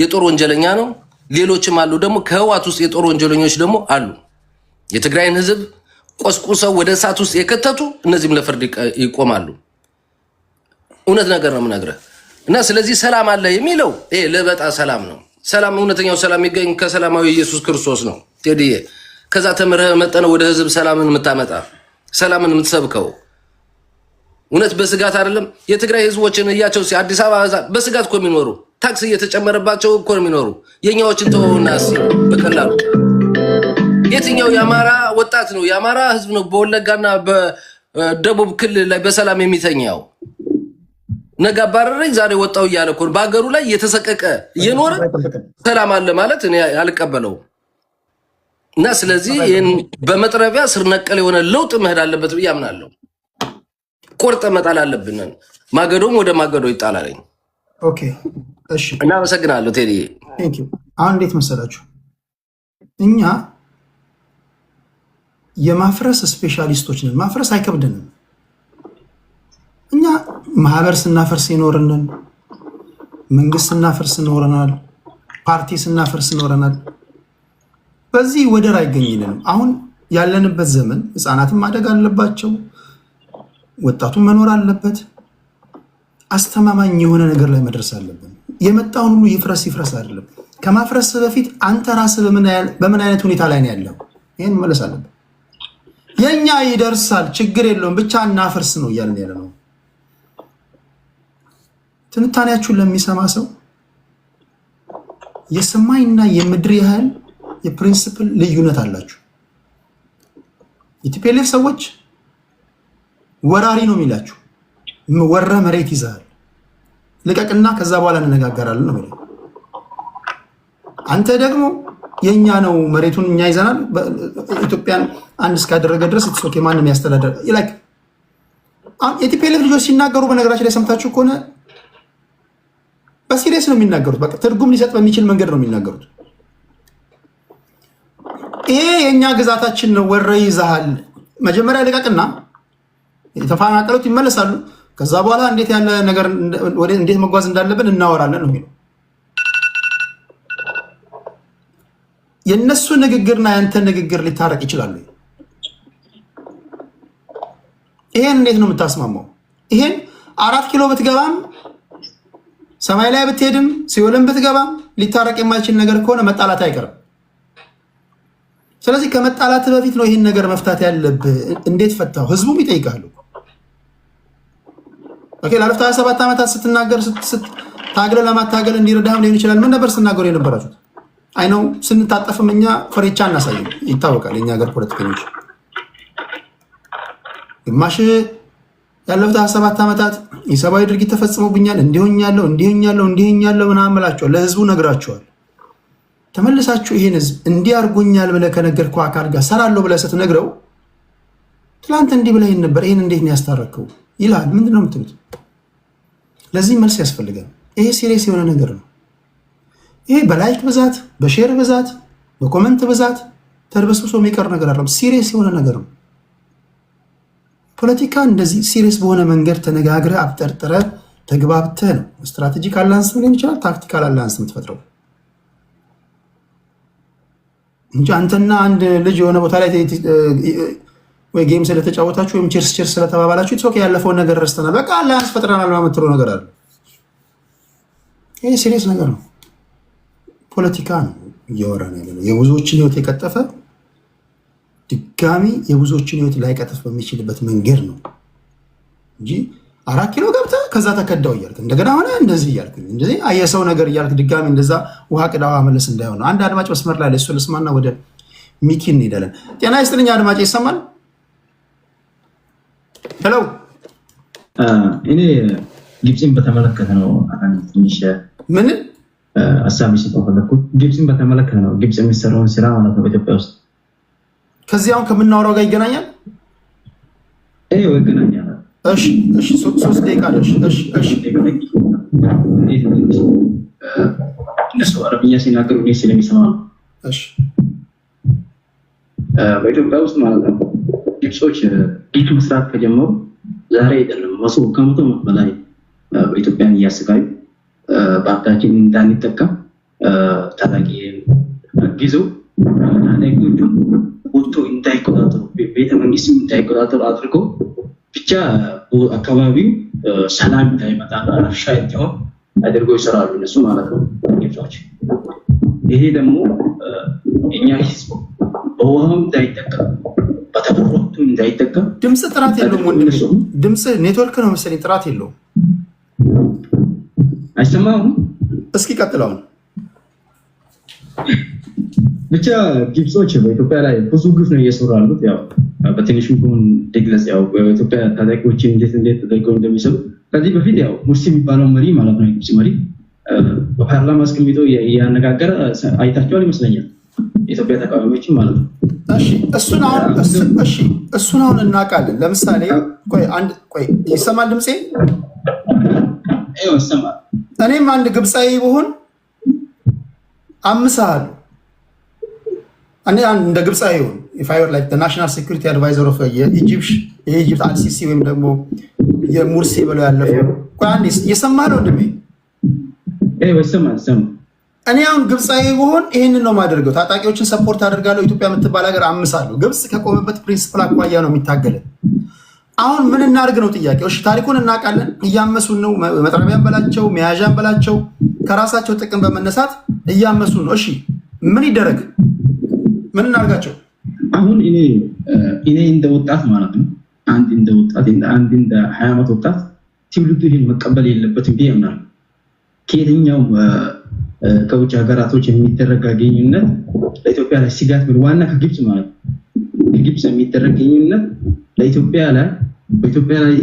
የጦር ወንጀለኛ ነው። ሌሎችም አሉ ደግሞ ከህዋት ውስጥ የጦር ወንጀለኞች ደግሞ አሉ። የትግራይን ህዝብ ቆስቁሰው ወደ እሳት ውስጥ የከተቱ እነዚህም ለፍርድ ይቆማሉ። እውነት ነገር ነው የምነግርህ። እና ስለዚህ ሰላም አለ የሚለው ይሄ ለበጣ ሰላም ነው። ሰላም እውነተኛው ሰላም የሚገኝ ከሰላማዊ ኢየሱስ ክርስቶስ ነው ቴዲዬ። ከዛ ተምረህ መጠነው ወደ ህዝብ ሰላምን የምታመጣ ሰላምን የምትሰብከው እውነት በስጋት አይደለም። የትግራይ ህዝቦችን እያቸው አዲስ አበባ በስጋት እኮ የሚኖሩ ታክስ እየተጨመረባቸው እኮ የሚኖሩ የኛዎችን ተወውና በቀላሉ የትኛው የአማራ ወጣት ነው የአማራ ህዝብ ነው በወለጋና በደቡብ ክልል ላይ በሰላም የሚተኛው? ነገ አባረረኝ ዛሬ ወጣው እያለ እኮ በሀገሩ ላይ እየተሰቀቀ እየኖረ ሰላም አለ ማለት እኔ አልቀበለውም። እና ስለዚህ ይህን በመጥረቢያ ስር ነቀል የሆነ ለውጥ መሄድ አለበት ብዬ አምናለሁ። ቆርጠ መጣል አለብን። ማገዶም ወደ ማገዶ ይጣላለኝ። ኦኬ እሺ፣ እናመሰግናለሁ ቴዲ። አሁን እንዴት መሰላችሁ እኛ የማፍረስ ስፔሻሊስቶች ነን። ማፍረስ አይከብድንም። እኛ ማህበር ስናፈርስ ይኖርናል፣ መንግስት ስናፈርስ ይኖረናል፣ ፓርቲ ስናፈርስ ይኖረናል። በዚህ ወደር አይገኝልንም። አሁን ያለንበት ዘመን ህፃናትም ማደግ አለባቸው፣ ወጣቱም መኖር አለበት። አስተማማኝ የሆነ ነገር ላይ መድረስ አለብን። የመጣውን ሁሉ ይፍረስ ይፍረስ አይደለም። ከማፍረስ በፊት አንተ ራስህ በምን አይነት ሁኔታ ላይ ነው ያለው? ይህን መለስ አለብን። የኛ ይደርሳል ችግር የለውም ብቻ እናፍርስ ነው እያልን ያለ ነው። ትንታኔያችሁን ለሚሰማ ሰው የሰማይና የምድር ያህል የፕሪንሲፕል ልዩነት አላችሁ። የቲፒኤልኤፍ ሰዎች ወራሪ ነው የሚላችሁ፣ ወረ መሬት ይዛል ልቀቅና ከዛ በኋላ እንነጋገራለን ነው የሚለው። አንተ ደግሞ የኛ ነው መሬቱን እኛ ይዘናል፣ ኢትዮጵያን አንድ እስካደረገ ድረስ ኢትሶኬ ማንም ያስተዳደር ይላክ። የቲፒኤልኤፍ ልጆች ሲናገሩ በነገራችን ላይ ሰምታችሁ ከሆነ በሲሪየስ ነው የሚናገሩት። በቃ ትርጉም ሊሰጥ በሚችል መንገድ ነው የሚናገሩት። ይሄ የኛ ግዛታችን ነው ወረ ይዛል፣ መጀመሪያ ልቀቅና የተፈናቀሉት ይመለሳሉ፣ ከዛ በኋላ እንዴት ያለ ነገር ወደ እንዴት መጓዝ እንዳለብን እናወራለን ነው የሚለው። የነሱ ንግግርና ያንተ ንግግር ሊታረቅ ይችላሉ? ይሄን እንዴት ነው የምታስማማው? ይሄን 4 ኪሎ ብትገባም ሰማይ ላይ ብትሄድም ሲኦልን ብትገባም ሊታረቅ የማይችል ነገር ከሆነ መጣላት አይቀርም። ስለዚህ ከመጣላት በፊት ነው ይህን ነገር መፍታት ያለብህ። እንዴት ፈታው? ህዝቡም ይጠይቃሉ። ኦኬ ላለፉት 27 ዓመታት ስትናገር ታግለ ለማታገል እንዲረዳህም ሊሆን ይችላል። ምን ነበር ስትናገሩ የነበራችሁት? አይ ነው ስንታጠፍም እኛ ፍሬቻ እናሳየው ይታወቃል። የኛ ሀገር ፖለቲከኞች ግማሽ ያለፉት 27 ዓመታት የሰብአዊ ድርጊት ተፈጽሞብኛል፣ እንዲሆኛለሁ ምናምን ብላችኋል። ለህዝቡ ነግራችኋል። ተመልሳችሁ ይሄን ህዝብ እንዲህ አድርጎኛል ብለህ ከነገርከው አካል ጋር ሰራለሁ ብለህ ስትነግረው ትላንት እንዲህ ብለህ ነበር፣ ይሄን እንዴት ነው ያስታረከው ይላል። ምንድን ነው የምትሉት? ለዚህ መልስ ያስፈልጋል። ይሄ ሲሪየስ የሆነ ነገር ነው። ይሄ በላይክ ብዛት፣ በሼር ብዛት፣ በኮመንት ብዛት ተርበስብሶ የሚቀር ነገር አይደለም። ሲሪየስ የሆነ ነገር ነው። ፖለቲካ እንደዚህ ሲሪየስ በሆነ መንገድ ተነጋግረህ አብጠርጥረህ ተግባብተህ ነው ስትራቴጂክ አላንስ ሊሆን ይችላል፣ ታክቲካል አላንስ የምትፈጥረው። እንጂ አንተና አንድ ልጅ የሆነ ቦታ ላይ ወይ ጌም ስለተጫወታችሁ ወይም ቸርስ ስለተባባላችሁ ኦኬ ያለፈውን ነገር ረስተናል በቃ አላህ ያስፈጥረናል የምትለው ነገር አለ። ይሄ ሲሪየስ ነገር ነው። ፖለቲካ ነው እያወራን ያለነው። የብዙዎችን ህይወት የቀጠፈ ድጋሚ የብዙዎችን ህይወት ላይቀጥፍ በሚችልበት መንገድ ነው እንጂ 4 ኪሎ ገብተህ ከዛ ተከዳው እያልክ እንደገና ሆነ እንደዚህ እያልክ እንደዚህ አየሰው ነገር እያልክ ድጋሚ እንደዛ ውሃ ቅዳዋ መለስ እንዳይሆን። አንድ አድማጭ መስመር ላይ ለሱ ልስማና ወደ ሚኪ እንሄዳለን። ጤና ይስጥልኝ አድማጭ ይሰማል? ሄሎ እኔ ግብፅን በተመለከተ ነው ትንሽ ምን ሀሳብ ሲፈለኩት ግብፅን በተመለከተ ነው። ግብፅ የሚሰራውን ስራ ማለት ነው ኢትዮጵያ ውስጥ ከዚህ አሁን ከምናወራው ጋር ይገናኛል? ይገናኛል። እሺ 3 ደቂቃ አለሽ። እሺ እነሱ አረብኛ ሲናገሩ እኔ ስለሚሰማ ነው። እሺ በኢትዮጵያ ውስጥ ማለት ነው ግብጾች ቤት መስራት ከጀመሩ ዛሬ አይደለም ከመቶ ዓመት በላይ በኢትዮጵያን እያሰቃዩ በሀብታችን እንዳንጠቀም ታላቂ ጊዜው ታላቂዎቹ ወጥቶ እንዳይቆጣጠሩ ቤተ መንግስት እንዳይቆጣጠሩ አድርገው ብቻ አካባቢው ሰላም እንዳይመጣ ረብሻ እንዲሆን አድርገው ይሰራሉ እነሱ ማለት ነው ግብጾች። ይሄ ደግሞ እኛ ህዝብ በውሃም እንዳይጠቀም በተፈጥሮቱ እንዳይጠቀም ድምጽ ጥራት የለውም ወንድሜ። ድምጽ ኔትወርክ ነው መሰለኝ ጥራት የለውም። አይሰማም? እስኪ ቀጥለው። ብቻ ግብጾች በኢትዮጵያ ላይ ብዙ ግፍ ነው እየሰሩ ያሉት። ያው በትንሹ ቢሆን ደግለጽ ያው በኢትዮጵያ ታጣቂዎች እንዴት ተደርገው እንደሚሰሩ ከዚህ በፊት ያው ሙርሲ የሚባለው መሪ ማለት ነው የግብጽ መሪ በፓርላማ አስቀምጦ ያነጋገረ አይታችኋል ይመስለኛል የኢትዮጵያ ተቃዋሚዎችን ማለት ነው። እሱን አሁን እናውቃለን። ለምሳሌ ቆይ ይሰማል ድምጼ? ይሰማል። እኔም አንድ ግብፃዊ ብሆን አምሳለሁ። እኔ እንደ ግብፃዊ ይሁን if I were like the national security advisor of የኢጂፕት አልሲሲ ወይም ደግሞ የሙርሲ ብለው ያለፈው ቆይ አንዴ እየሰማህ ነው ወንድሜ? ይሰማል። እኔ አሁን ግብፃዊ ብሆን ይሄንን ነው የማደርገው። ታጣቂዎችን ሰፖርት አደርጋለሁ። ኢትዮጵያ የምትባል ሀገር አምሳለሁ። ግብፅ ከቆመበት ፕሪንሲፕል አኳያ ነው የሚታገለን። አሁን ምን እናድርግ ነው ጥያቄው። እሺ ታሪኩን እናውቃለን። እያመሱን ነው። መጥረቢያን በላቸው መያዣን በላቸው ከራሳቸው ጥቅም በመነሳት እያመሱን ነው። እሺ ምን ይደረግ? ምን እናድርጋቸው? አሁን እኔ እንደ ወጣት ማለት ነው እንደ 20 ዓመት ወጣት ትውልዱ ይሄን መቀበል የለበትም ብዬ አምናለሁ። ከየትኛው ከውጭ ሀገራቶች የሚደረግ ግንኙነት ለኢትዮጵያ ላይ ስጋት ምን ዋና ከግብጽ ማለት ነው ከግብጽ የሚደረግ ግንኙነት ለኢትዮጵያ ላይ በኢትዮጵያ ላይ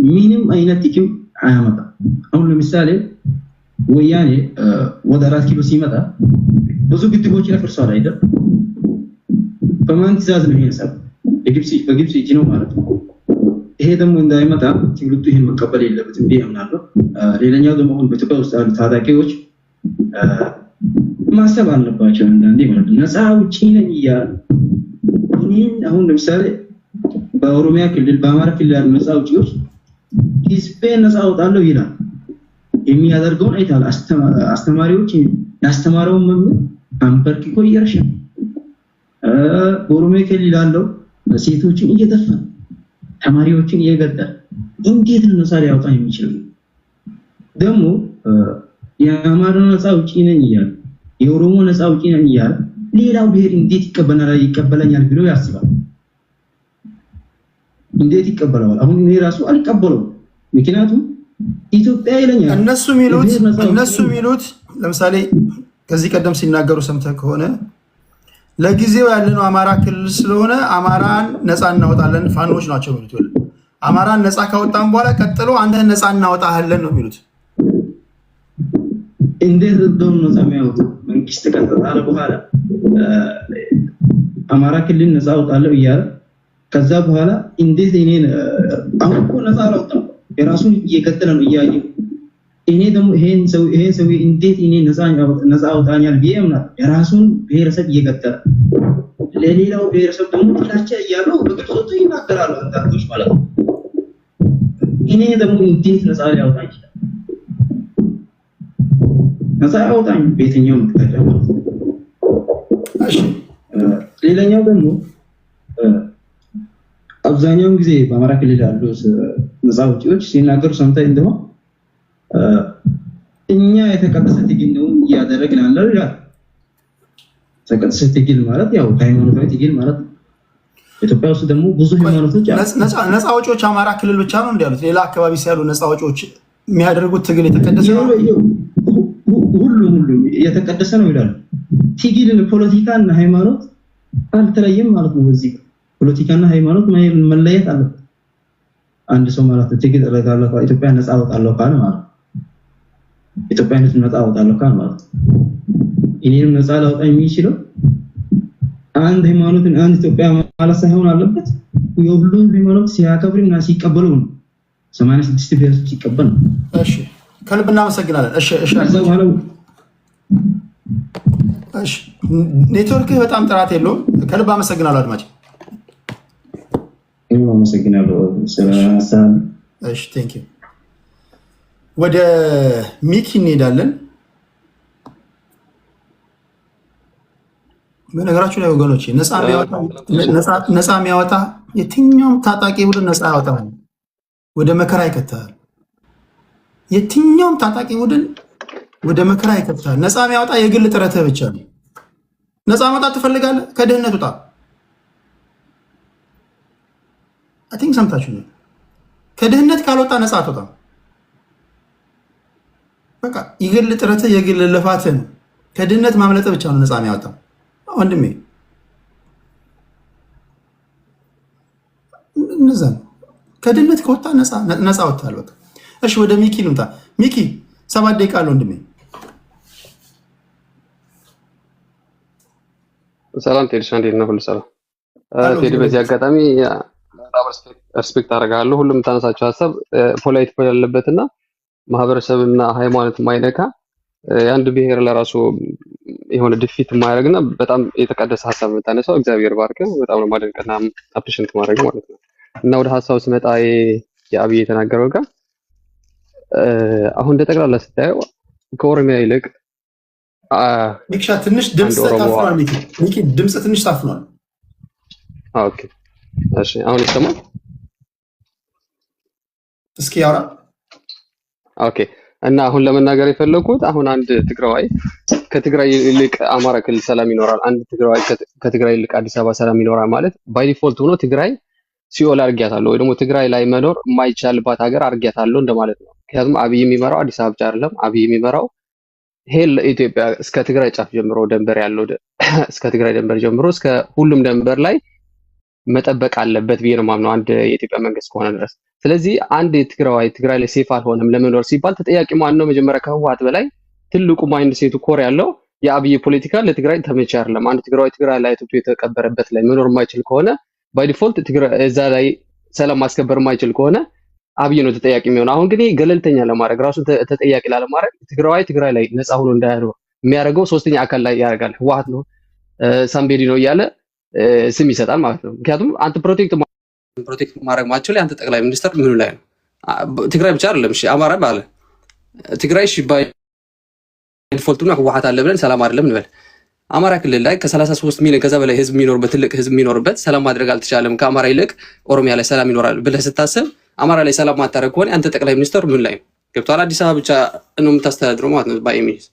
ምንም አይነት ጥቅም አያመጣም። አሁን ለምሳሌ ወያኔ ወደ 4 ኪሎ ሲመጣ ብዙ ግድቦች ያፈርሳል አይደል? በማን ትዕዛዝ ነው ይሄ ሰው? በግብጽ እጅ ነው ማለት ነው። ይሄ ደግሞ እንዳይመጣ ትውልዱ ይሄን መቀበል የለበትም ብዬ አምናለሁ። ሌላኛው ደግሞ አሁን በኢትዮጵያ ውስጥ ያሉ ታጣቂዎች ማሰብ አለባቸው አንዳንዴ ማለት ነው። ነፃ አውጪ ነኝ እያሉ አሁን ለምሳሌ በኦሮሚያ ክልል በአማራ ክልል ያሉ ነፃ አውጪዎች ህዝቤን ነፃ አውጣለሁ ይላል። የሚያደርገውን አይታል። አስተማሪዎች ያስተማረውን መምህር አንበርክኮ እየረሸነ በኦሮሚያ ክልል ያለው ሴቶችን እየደፈነ ተማሪዎችን እየገደለ እንዴት ነው ነፃ ሊያወጣ የሚችለው? ደግሞ የአማራ ነፃ አውጪ ነኝ እያለ የኦሮሞ ነፃ አውጪ ነኝ እያለ ሌላው ብሔር እንዴት ይቀበለኛል ብሎ ያስባል? እንዴት ይቀበለዋል? አሁን እኔ ራሱ አልቀበለውም። ምክንያቱም ኢትዮጵያ ይለኛል። እነሱ የሚሉት ለምሳሌ ከዚህ ቀደም ሲናገሩ ሰምተህ ከሆነ ለጊዜው ያለነው አማራ ክልል ስለሆነ አማራን ነፃ እናወጣለን ፋኖች ናቸው የሚሉት። አማራን ነፃ ካወጣን በኋላ ቀጥሎ አንተን ነፃ እናወጣለን ነው የሚሉት። እንዴት እንደው ነፃ የሚያወጡ መንግስት ከጣለ በኋላ አማራ ክልል ነፃ አወጣለሁ እያለ ከዛ በኋላ እንዴት እኔን አሁን እኮ ነፃ አላወጣም የራሱን እየቀጠለ ነው እያየሁ እኔ ደግሞ ይሄን ሰው እንዴት እኔ ነፃ አውጣኛል ቢየምና የራሱን ብሔረሰብ እየቀጠለ ለሌላው ብሔረሰብ ደግሞ ጥላቻ እያለው በግልጽ ወጥቶ ይናገራሉ አንዳንዶች ማለት ነው። እኔ ደግሞ እንዴት ነፃ ሊያወጣ ይችላል? ነፃ አውጣኝ በየትኛው ምክንያት? እሺ ሌላኛው ደግሞ አብዛኛውን ጊዜ በአማራ ክልል ያሉ ነፃ አውጪዎች ሲናገሩ ሰምተህ እንደሆነ እኛ የተቀደሰ ትግል ነው እያደረግን ያለው ይላል። የተቀደሰ ትግል ማለት ያው ሃይማኖታዊ ትግል ማለት ነው። ኢትዮጵያ ውስጥ ደግሞ ብዙ ሃይማኖቶች አሉ። ነፃ አውጪዎች አማራ ክልል ብቻ ነው እንዲያሉት? ሌላ አካባቢ ሲያሉ ነፃ አውጪዎች የሚያደርጉት ትግል የተቀደሰ ነው? ሁሉም የተቀደሰ ነው ይላሉ። ትግል ፖለቲካና ሃይማኖት አልተለየም ማለት ነው። በዚህ ፖለቲካና ሃይማኖት መለየት አለበት። አንድ ሰው ማለት ትግል አደርጋለሁ ኢትዮጵያ ነፃ አወጣለሁ ካለ ማለት ኢትዮጵያነት ነፃ አወጣለሁ ካለ ማለት እኔንም ነፃ ላወጣ የሚችለው አንድ ሃይማኖትን አንድ ኢትዮጵያ ማለት ሳይሆን አለበት የሁሉም ሃይማኖት ሲያከብርና ሲቀበሉ ነው። 86% ሲቀበል ነው። እሺ ከልብ እናመሰግናለን። እሺ ኔትወርክ በጣም ጥራት የለውም። ከልብ አመሰግናለሁ አድማጭ። አመሰግናለሁ። እሺ ቴንክ ዩ። ወደ ሚኪ እንሄዳለን። በነገራችሁ ላይ ወገኖች ነፃ የሚያወጣ የትኛውም ታጣቂ ቡድን ነፃ ያወጣል፣ ወደ መከራ ይከታል። የትኛውም ታጣቂ ቡድን ወደ መከራ ይከታል። ነፃ የሚያወጣ የግል ጥረትህ ብቻ ነው። ነፃ መውጣት ትፈልጋለህ? ከድህነት ውጣ። አይ ቲንክ ሰምታችሁ ነው። ከድህነት ካልወጣ ነፃ አትወጣም። በቃ የግል ጥረትህ የግል ልፋትህ ነው። ከድህነት ማምለጥ ብቻ ነው ነፃ የሚያወጣው ወንድሜ። እነዛ ከድህነት ከወጣ ነፃ ወጥታል። በቃ እሺ፣ ወደ ሚኪ ልምጣ። ሚኪ 7 ደቂቃ አለ ወንድሜ። ሰላም ቴዲ፣ እንዴት ነህ? ሁሉ ሰላም ቴዲ። በዚህ አጋጣሚ ሪስፔክት አደርጋለሁ። ሁሉም ታነሳቸው ሀሳብ ፖላይት ያለበትና ማህበረሰብና ሃይማኖት ማይነካ የአንድ ብሔር ለራሱ የሆነ ድፊት ማድረግና በጣም የተቀደሰ ሀሳብ የምታነሳው እግዚአብሔር ባርክ። በጣም ነው ማደንቀና አፕሪሼት ማድረግ ማለት ነው። እና ወደ ሀሳቡ ስመጣ የአብይ የተናገረው ጋር አሁን እንደ ጠቅላላ ስታየው ከኦሮሚያ ይልቅ ሚክሻ ትንሽ ድምጽ ታፍኗል። ሚኪ ድምጽ ትንሽ ታፍኗል። ኦኬ እሺ፣ አሁን ይሰማል? እስኪ ያውራ። ኦኬ። እና አሁን ለመናገር የፈለኩት አሁን አንድ ትግራዋይ ከትግራይ ይልቅ አማራ ክልል ሰላም ይኖራል፣ አንድ ትግራዋይ ከትግራይ ይልቅ አዲስ አበባ ሰላም ይኖራል ማለት ባይ ዲፎልት ሆኖ ትግራይ ሲኦል አድርጊያታለሁ ወይ ደግሞ ትግራይ ላይ መኖር የማይቻልባት ሀገር አድርጊያታለሁ እንደማለት ነው። ምክንያቱም አብይ የሚመራው አዲስ አበባ ብቻ አይደለም። አብይ የሚመራው ሄል ኢትዮጵያ እስከ ትግራይ ጫፍ ጀምሮ ደንበር ያለው እስከ ትግራይ ደንበር ጀምሮ እስከ ሁሉም ደንበር ላይ መጠበቅ አለበት ብዬ ነው የማምነው አንድ የኢትዮጵያ መንግስት ከሆነ ድረስ። ስለዚህ አንድ ትግራይ ላይ ሴፍ አልሆነም ለመኖር ሲባል ተጠያቂ ማን ነው? መጀመሪያ ከህወሓት በላይ ትልቁ ማይንድ ሴቱ ኮር ያለው የአብይ ፖለቲካ ለትግራይ ተመቻ አይደለም። አንድ ትግራይ ላይ ትቶ የተቀበረበት ላይ መኖር የማይችል ከሆነ ባይ ዲፎልት እዛ ላይ ሰላም ማስከበር የማይችል ከሆነ አብይ ነው ተጠያቂ የሚሆነው። አሁን ግን ገለልተኛ ለማድረግ ራሱን ተጠያቂ ላለማድረግ ትግራይ ላይ ነፃ ሆኖ እንዳያኖር የሚያደርገው ሶስተኛ አካል ላይ ያደርጋል። ህወሓት ነው ሳምቤዲ ነው እያለ ስም ይሰጣል ማለት ነው። ምክንያቱም አንተ ፕሮቴክት ማድረግ ማቸው ላይ አንተ ጠቅላይ ሚኒስትር ምኑ ላይ ነው? ትግራይ ብቻ አይደለም። እሺ አማራ ባለ ትግራይ እሺ ባይ ዲፎልቱና ህወሓት አለ ብለን ሰላም አይደለም እንበል። አማራ ክልል ላይ ከ33 ሚሊዮን ከዛ በላይ ህዝብ የሚኖርበት ትልቅ ህዝብ የሚኖርበት ሰላም ማድረግ አልተቻለም። ከአማራ ይልቅ ኦሮሚያ ላይ ሰላም ይኖራል ብለህ ስታስብ አማራ ላይ ሰላም ማታረግ ከሆነ አንተ ጠቅላይ ሚኒስትር ምን ላይ ነው? ገብቷል? አዲስ አበባ ብቻ ነው የምታስተዳድረው ማለት ነው ባይ ሚኒስ።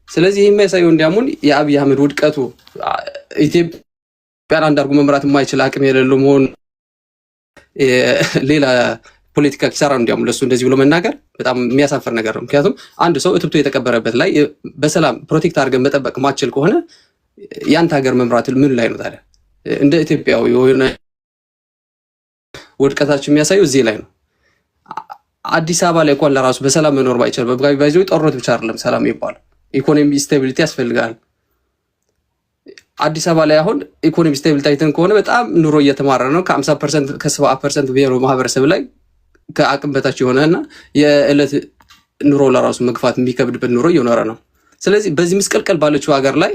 ስለዚህ የሚያሳየው እንዲያሙን የአብይ አህመድ ውድቀቱ ኢትዮጵያን አንድ አድርጎ መምራት የማይችል አቅም የሌለው መሆን ሌላ ፖለቲካ ኪሳራ ነው። እንዲያውም ለሱ እንደዚህ ብሎ መናገር በጣም የሚያሳፍር ነገር ነው። ምክንያቱም አንድ ሰው እትብቶ የተቀበረበት ላይ በሰላም ፕሮቴክት አድርገን መጠበቅ ማችል ከሆነ ያንተ ሀገር መምራት ምን ላይ ነው ታዲያ? እንደ ኢትዮጵያዊ የሆነ ውድቀታችን የሚያሳየው እዚህ ላይ ነው። አዲስ አበባ ላይ እንኳን ለራሱ በሰላም መኖር ባይችል በጋቢባይዞ ጦርነት ብቻ አይደለም ሰላም ይባላል። ኢኮኖሚ ስቴቢሊቲ ያስፈልጋል። አዲስ አበባ ላይ አሁን ኢኮኖሚ ስቴቢሊቲ አይተን ከሆነ በጣም ኑሮ እየተማረረ ነው። ከ50% ከ70% ብሔሩ ማህበረሰብ ላይ ከአቅም በታች የሆነና የዕለት ኑሮ ለራሱ መግፋት የሚከብድበት ኑሮ እየኖረ ነው። ስለዚህ በዚህ ምስቀልቀል ባለችው ሀገር ላይ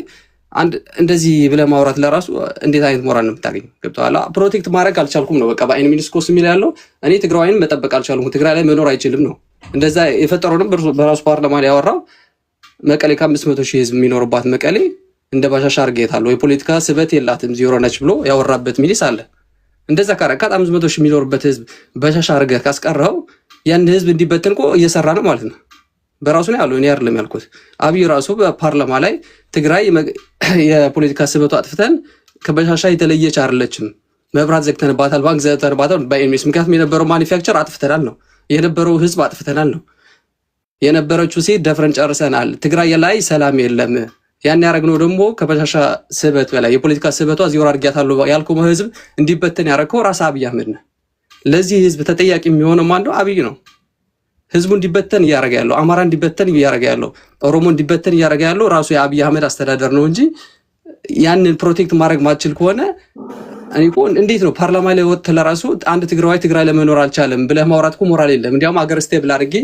አንድ እንደዚህ ብለህ ማውራት ለራሱ እንዴት አይነት ሞራል ነው የምታገኘው? ገብቶሃል? ፕሮቴክት ማድረግ አልቻልኩም ነው በቃ በአይን ሚኒስኮስ የሚል ያለው እኔ ትግራዋይን መጠበቅ አልቻልኩም፣ ትግራይ ላይ መኖር አይችልም ነው። እንደዛ የፈጠረውንም በራሱ ፓርላማ ላይ ያወራው መቀሌ ከ500,000 ህዝብ የሚኖርባት መቀሌ እንደ ባሻሻ አርጌታለሁ የፖለቲካ ስበት የላትም ዜሮ ነች ብሎ ያወራበት ሚሊስ አለ። እንደዛ ካረካት 500 ሺህ የሚኖርበት ህዝብ ባሻሻ አርገህ ካስቀረው ያን ህዝብ እንዲበተን እኮ እየሰራ ነው ማለት ነው። በራሱ ነው ያለው፣ እኔ አይደለም ያልኩት። አብይ ራሱ በፓርላማ ላይ ትግራይ የፖለቲካ ስበቱ አጥፍተን ከበሻሻ የተለየች አይደለችም፣ መብራት ዘግተንባታል፣ ባንክ ዘግተንባታል በኤምኤስ ምክንያቱም የነበረው ማኒፋክቸር አጥፍተናል ነው፣ የነበረው ህዝብ አጥፍተናል ነው፣ የነበረችው ሴት ደፍረን ጨርሰናል፣ ትግራይ ላይ ሰላም የለም። ያን ያረግነው ደግሞ ከበሻሻ ስበት በላይ የፖለቲካ ስበቷ ዜሮ አድርጊያታለሁ ያልከው ህዝብ እንዲበተን ያረከው ራስ አብይ አህመድ ነው። ለዚህ ህዝብ ተጠያቂ የሚሆነው ማን ነው? አብይ ነው። ህዝቡ እንዲበተን እያረገ ያለው፣ አማራ እንዲበተን እያረገ ያለው፣ ኦሮሞ እንዲበተን እያረገ ያለው ራሱ የአብይ አህመድ አስተዳደር ነው እንጂ ያንን ፕሮቴክት ማድረግ ማችል ከሆነ እኔ እኮ እንዴት ነው ፓርላማ ላይ ወጥተህ ለራሱ አንድ ትግራይ ለመኖር አልቻለም ብለህ ማውራት እኮ ሞራል የለም። እንዲያውም አገር ስቴብል አድርጌ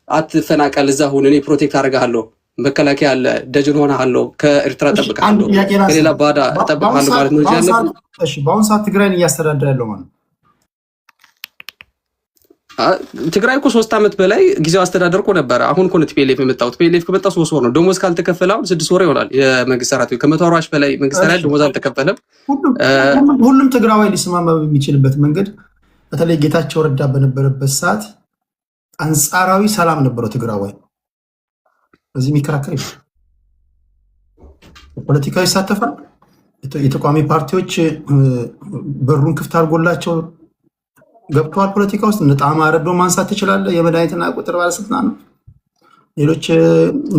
አትፈናቀል፣ እዛ ሁን፣ እኔ ፕሮቴክት አደርግሃለሁ፣ መከላከያ አለ፣ ደጀን ሆነሃለሁ፣ ከኤርትራ እጠብቅሃለሁ፣ ከሌላ ባዳ እጠብቅሃለሁ ማለት ነው እንጂ ያለብን። እሺ በአሁኑ ሰዓት ትግራይን እያስተዳደረ ያለው ማለት ነው ትግራይ እኮ 3 ዓመት በላይ ጊዜው አስተዳደር እኮ ነበረ። አሁን እኮ ነው ቲፒኤልኤፍ የመጣው። ቲፒኤልኤፍ ከመጣ 3 ወር ነው። ደሞዝ ካልተከፈለ አሁን 6 ወር ይሆናል። የመንግስት ሰራተኞች ከ140 በላይ መንግስት ሰራተኞች ደሞዝ አልተከፈለም። ሁሉም ትግራዋይ ሊስማማ በሚችልበት መንገድ በተለይ ጌታቸው ረዳ በነበረበት ሰዓት አንጻራዊ ሰላም ነበረው ትግራዋይ። እዚህ የሚከራከር ፖለቲካዊ ይሳተፋል። የተቋሚ ፓርቲዎች በሩን ክፍት አድርጎላቸው ገብተዋል ፖለቲካ ውስጥ። ነጣማ አረዶ ማንሳት ትችላለህ። የመድኃኒትና ቁጥር ባለስልጣን ነው። ሌሎች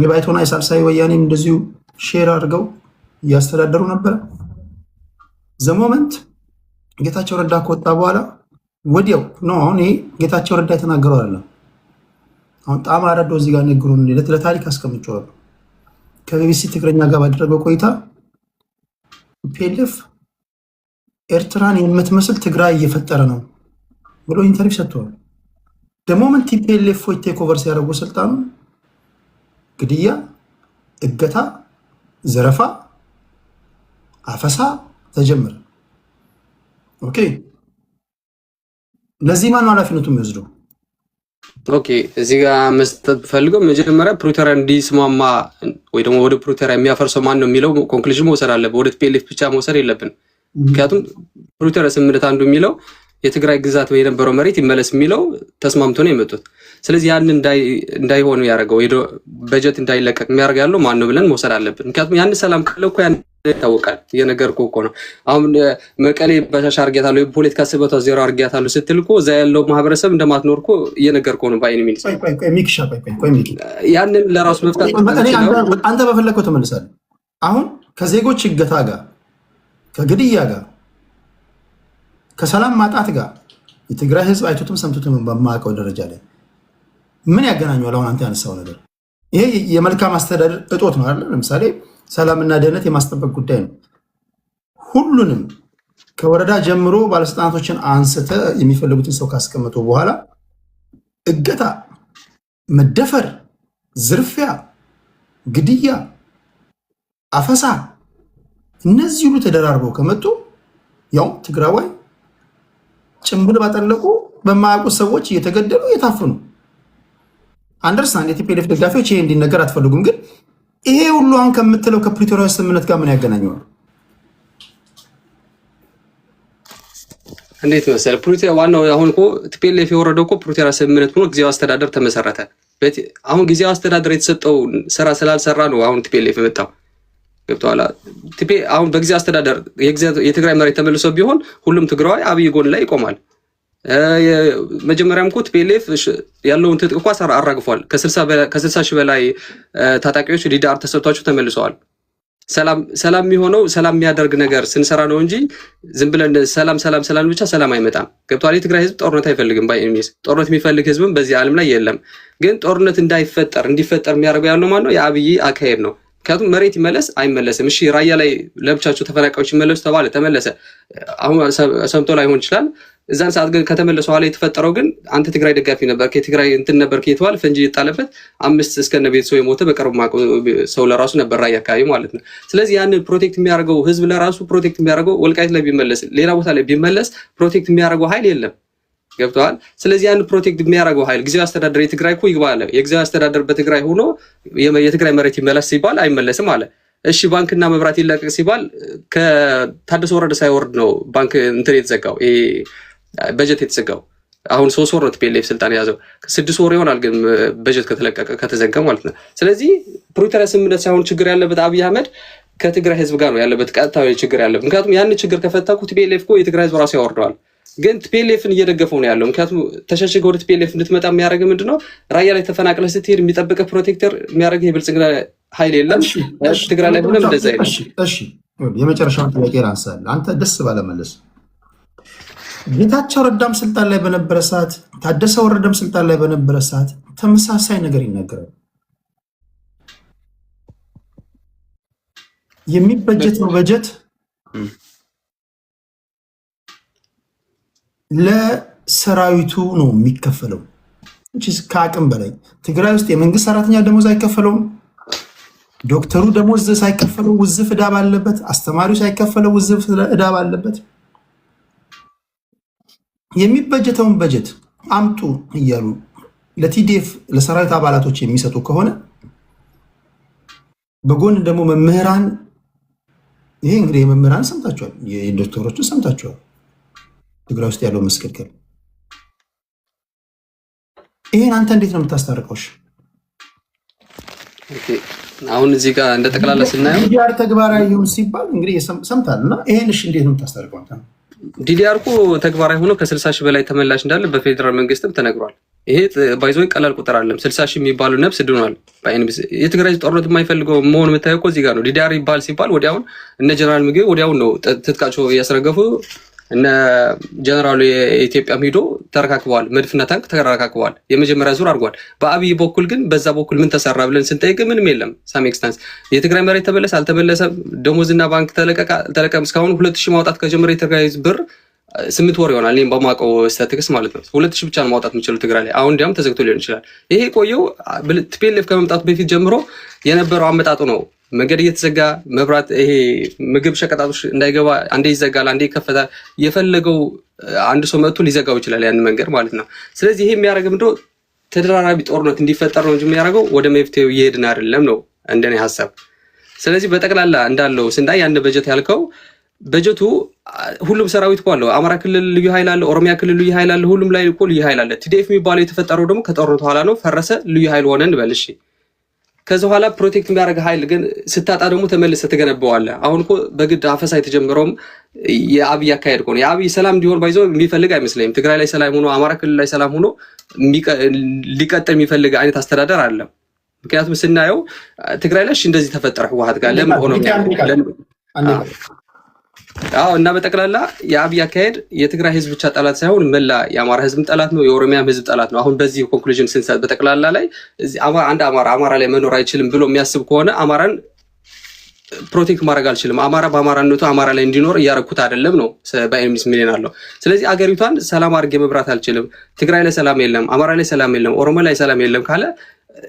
የባይቶና የሳልሳይ ወያኔም እንደዚሁ ሼር አድርገው እያስተዳደሩ ነበረ። ዘሞመንት ጌታቸው ረዳ ከወጣ በኋላ ወዲያው ነው። አሁን ይሄ ጌታቸው ረዳ የተናገረው አይደለም። አሁን ጣማ አረዶ እዚህ ጋር ነግሩን ለታሪክ አስቀምጬዋለሁ። ከቢቢሲ ትግረኛ ጋር ባደረገው ቆይታ ፒኤልኤፍ ኤርትራን የምትመስል ትግራይ እየፈጠረ ነው ብሎ ኢንተርቪው ሰጥተዋል። ደሞመንት ቲፒኤልኤፍ ቴክ ኦቨር ሲያደርጉ ስልጣኑ ግድያ፣ እገታ፣ ዘረፋ፣ አፈሳ ተጀመረ። ኦኬ ለዚህ ማን ኃላፊነቱ የሚወስደው? ኦኬ እዚህ ጋር መስጠት ፈልገው መጀመሪያ ፕሪቶሪያ እንዲስማማ ወይ ደግሞ ወደ ፕሪቶሪያ የሚያፈርሰው ማን ነው የሚለው ኮንክሉዥን መውሰድ አለብን። ወደ ቲፒኤልኤፍ ብቻ መውሰድ የለብን። ምክንያቱም ፕሪቶሪያ ስምምነት አንዱ የሚለው የትግራይ ግዛት የነበረው መሬት ይመለስ የሚለው ተስማምቶ ነው የመጡት። ስለዚህ ያን እንዳይሆኑ ያደረገው በጀት እንዳይለቀቅ የሚያደርግ ያለው ማን ነው ብለን መውሰድ አለብን። ምክንያቱም ያን ሰላም ካለ እኮ ያን ይታወቃል። የነገርኩህ እኮ ነው። አሁን መቀሌ ባሻሻ አርጊያታለሁ የፖለቲካ ስበቷ ዜሮ አርጊያታለሁ ስትል እኮ እዛ ያለው ማህበረሰብ እንደማትኖር እኮ እየነገርኩህ ነው። ባይን ሚል ያንን ለራሱ መፍታት አንተ በፈለግከው ተመልሳለህ። አሁን ከዜጎች እገታ ጋር ከግድያ ጋር ከሰላም ማጣት ጋር የትግራይ ህዝብ አይቶትም ሰምቶትም በማያውቀው ደረጃ ላይ ምን ያገናኘዋል? አሁን አንተ ያነሳው ነገር ይሄ የመልካም አስተዳደር እጦት ነው አይደል? ለምሳሌ ሰላምና ደህንነት የማስጠበቅ ጉዳይ ነው። ሁሉንም ከወረዳ ጀምሮ ባለስልጣናቶችን አንስተ የሚፈልጉትን ሰው ካስቀመጡ በኋላ እገታ፣ መደፈር፣ ዝርፊያ፣ ግድያ፣ አፈሳ እነዚህ ሁሉ ተደራርበው ከመጡ ያው ትግራዋይ ጭምብል ባጠለቁ በማያውቁ ሰዎች እየተገደሉ እየታፈኑ አንደርስታንድ። የቲፒኤልኤፍ ደጋፊዎች ይሄ እንዲነገር አትፈልጉም። ግን ይሄ ሁሉ አሁን ከምትለው ከፕሪቶሪያ ስምምነት ጋር ምን ያገናኘዋል? እንዴት መሰለህ ፕሪቶሪያ ዋናው አሁን እኮ ቲፒኤልኤፍ የወረደው እኮ ፕሪቶሪያ ስምምነት ሆኖ ጊዜያዊ አስተዳደር ተመሰረተ። አሁን ጊዜያዊ አስተዳደር የተሰጠው ስራ ስላልሰራ ነው አሁን ቲፒኤልኤፍ የመጣው። ገብቶሃል? አሁን በጊዜ አስተዳደር የትግራይ መሬት ተመልሶ ቢሆን ሁሉም ትግራዋይ አብይ ጎን ላይ ይቆማል። መጀመሪያም እኮ ቲፒኤልኤፍ ያለውን ትጥቅ እኮ አራግፏል። ከ60 ሺህ በላይ ታጣቂዎች ዲዳር ተሰጥቷቸው ተመልሰዋል። ሰላም የሚሆነው ሰላም የሚያደርግ ነገር ስንሰራ ነው እንጂ ዝም ብለን ሰላም ብቻ ሰላም አይመጣም። ገብቶሃል? የትግራይ ህዝብ ጦርነት አይፈልግም። ባይሚስ ጦርነት የሚፈልግ ህዝብም በዚህ ዓለም ላይ የለም። ግን ጦርነት እንዲፈጠር የሚያደርገው ያለው ማን ነው? የአብይ አካሄድ ነው። ምክንያቱም መሬት ይመለስ አይመለስም። እሺ ራያ ላይ ለብቻቸው ተፈናቃዮች ይመለሱ ተባለ፣ ተመለሰ። አሁን ሰምቶ ላይሆን ይችላል። እዛን ሰዓት ግን ከተመለሰ ኋላ የተፈጠረው ግን አንተ ትግራይ ደጋፊ ነበር፣ ከትግራይ እንትን ነበር ከተባለ ፈንጂ ይጣለበት 5 እስከነ ቤተሰቡ የሞተ በቅርብ ሰው ለራሱ ነበር ራያ አካባቢ ማለት ነው። ስለዚህ ያንን ፕሮቴክት የሚያደርገው ህዝብ ለራሱ ፕሮቴክት የሚያደርገው ወልቃይት ላይ ቢመለስ ሌላ ቦታ ላይ ቢመለስ ፕሮቴክት የሚያደርገው ኃይል የለም። ገብተዋል? ስለዚህ ያን ፕሮቴክት የሚያደርገው ኃይል ጊዜያዊ አስተዳደር የትግራይ እኮ ይግባ አለ። የጊዜያዊ አስተዳደር በትግራይ ሆኖ የትግራይ መሬት ይመለስ ሲባል አይመለስም አለ። እሺ ባንክና መብራት ይለቀቅ ሲባል ከታደሰ ወረደ ሳይወርድ ነው ባንክ እንትን የተዘጋው በጀት የተዘጋው። አሁን 3 ወር ነው ቲፒኤልኤፍ ስልጣን የያዘው 6 ወር ይሆናል ግን በጀት ከተለቀቀ ከተዘጋ ማለት ነው። ስለዚህ ፕሪቶሪያ ስምምነት ሳይሆን ችግር ያለበት አብይ አህመድ ከትግራይ ህዝብ ጋር ነው ያለበት ቀጥታዊ ችግር ያለበት። ምክንያቱም ያን ችግር ከፈታኩ ቲፒኤልኤፍ እኮ የትግራይ ህዝብ ራሱ ያወርደዋል። ግን ቲፒኤልኤፍን እየደገፈው ነው ያለው። ምክንያቱም ተሸሽገው ወደ ቲፒኤልኤፍ እንድትመጣ የሚያደርግ ምንድነው ራያ ላይ ተፈናቅለህ ስትሄድ የሚጠብቀ ፕሮቴክተር የሚያደርግ የብልጽግና ኃይል የለም። ትግራይ ላይ ሆነም እንደዛ ይላል። እሺ የመጨረሻውን ጥያቄ ላንሳልህ። አንተ ደስ ባለመለስ ጌታቸው ረዳም ስልጣን ላይ በነበረ ሰዓት፣ ታደሰ ወረደም ስልጣን ላይ በነበረ ሰዓት ተመሳሳይ ነገር ይነገራል። የሚበጀተው በጀት ለሰራዊቱ ነው የሚከፈለው። ከአቅም በላይ ትግራይ ውስጥ የመንግስት ሰራተኛ ደሞዝ አይከፈለውም። ዶክተሩ ደሞዝ ሳይከፈለው ውዝፍ ዕዳ ባለበት፣ አስተማሪው ሳይከፈለው ውዝፍ ዕዳ ባለበት የሚበጀተውን በጀት አምጡ እያሉ ለቲዲኤፍ ለሰራዊት አባላቶች የሚሰጡ ከሆነ በጎን ደግሞ መምህራን ይሄ እንግዲህ የመምህራን ሰምታችኋል፣ የዶክተሮችን ሰምታችኋል። ትግራይ ውስጥ ያለው መስከልከል ይሄን አንተ እንዴት ነው የምታስታርቀው? አሁን እዚህ ጋር እንደ ጠቅላላ ስናየው ዲዲአር ተግባራዊ ይሁን ሲባል እንግዲህ ሰምታልና ይሄን እሺ እንዴት ነው የምታስታርቀው አንተ? ዲዲአር እኮ ተግባራዊ ሆኖ ከ60 ሺህ በላይ ተመላሽ እንዳለ በፌዴራል መንግስትም ተነግሯል። ይሄ ባይዞ ቀላል ቁጥር አይደለም። 60 ሺህ የሚባሉ ነፍስ ድኗል። የትግራይ ጦርነት የማይፈልገው መሆኑ የምታየው እኮ እዚህ ጋር ነው። ዲዲአር ይባል ሲባል ወዲያውን እነ ጀነራል ምግብ ወዲያውን ነው ትጥቃቸው እያስረገፉ እነ ጀነራሉ የኢትዮጵያም ሂዶ ተረካክበዋል። መድፍና ታንክ ተረካክበዋል። የመጀመሪያ ዙር አድርጓል። በአብይ በኩል ግን በዛ በኩል ምን ተሰራ ብለን ስንጠይቅ ምንም የለም። ሳም ኤክስታንስ የትግራይ መሬት ተመለሰ አልተመለሰም፣ ደሞዝና ባንክ ተለቀም እስካሁን 2000 ማውጣት ከጀመረ የትግራይ ብር 8 ወር ይሆናል። እኔም በማውቀው ስታቲስቲክስ ማለት ነው 2000 ብቻ ነው ማውጣት የሚችለው ትግራይ ላይ። አሁን እንዲያውም ተዘግቶ ሊሆን ይችላል። ይሄ ቆየው ቲፒኤልኤፍ ከመምጣቱ በፊት ጀምሮ የነበረው አመጣጡ ነው። መንገድ እየተዘጋ መብራት፣ ይሄ ምግብ ሸቀጣቶች እንዳይገባ አንዴ ይዘጋል፣ አንዴ ይከፈታል። የፈለገው አንድ ሰው መጥቶ ሊዘጋው ይችላል ያን መንገድ ማለት ነው። ስለዚህ ይሄ የሚያደርግ ምንድነው ተደራራቢ ጦርነት እንዲፈጠር ነው እንጂ የሚያደርገው ወደ መፍትሄው እየሄድን አይደለም ነው እንደኔ ሀሳብ። ስለዚህ በጠቅላላ እንዳለው ስንዳይ ያን በጀት ያልከው በጀቱ ሁሉም ሰራዊት እኮ አለው። አማራ ክልል ልዩ ኃይል አለ፣ ኦሮሚያ ክልል ልዩ ኃይል አለ፣ ሁሉም ላይ እኮ ልዩ ኃይል አለ። ቲዲኤፍ የሚባለው የተፈጠረው ደግሞ ከጦርነቱ ኋላ ነው። ፈረሰ፣ ልዩ ኃይል ሆነ እንበል እሺ። ከዛ በኋላ ፕሮቴክት የሚያደርግ ኃይል ግን ስታጣ ደግሞ ተመልሰ ትገነባዋለህ። አሁን እኮ በግድ አፈሳ የተጀመረውም የአብይ አካሄድ እኮ ነው። የአብይ ሰላም እንዲሆን ባይዘው የሚፈልግ አይመስለኝም። ትግራይ ላይ ሰላም ሆኖ አማራ ክልል ላይ ሰላም ሆኖ ሊቀጥል የሚፈልግ አይነት አስተዳደር አለ። ምክንያቱም ስናየው ትግራይ ላይ እንደዚህ ተፈጠረ ህወሓት ጋር ለምን ሆኖ እና በጠቅላላ የአብይ አካሄድ የትግራይ ህዝብ ብቻ ጠላት ሳይሆን መላ የአማራ ህዝብ ጠላት ነው፣ የኦሮሚያም ህዝብ ጠላት ነው። አሁን በዚህ ኮንክሉዥን ስንሰጥ በጠቅላላ ላይ አንድ አማራ ላይ መኖር አይችልም ብሎ የሚያስብ ከሆነ አማራን ፕሮቴክት ማድረግ አልችልም፣ አማራ በአማራነቱ አማራ ላይ እንዲኖር እያረኩት አይደለም ነው በኤምስ ሚሊዮን አለው። ስለዚህ አገሪቷን ሰላም አድርጌ መብራት አልችልም፣ ትግራይ ላይ ሰላም የለም፣ አማራ ላይ ሰላም የለም፣ ኦሮሞ ላይ ሰላም የለም ካለ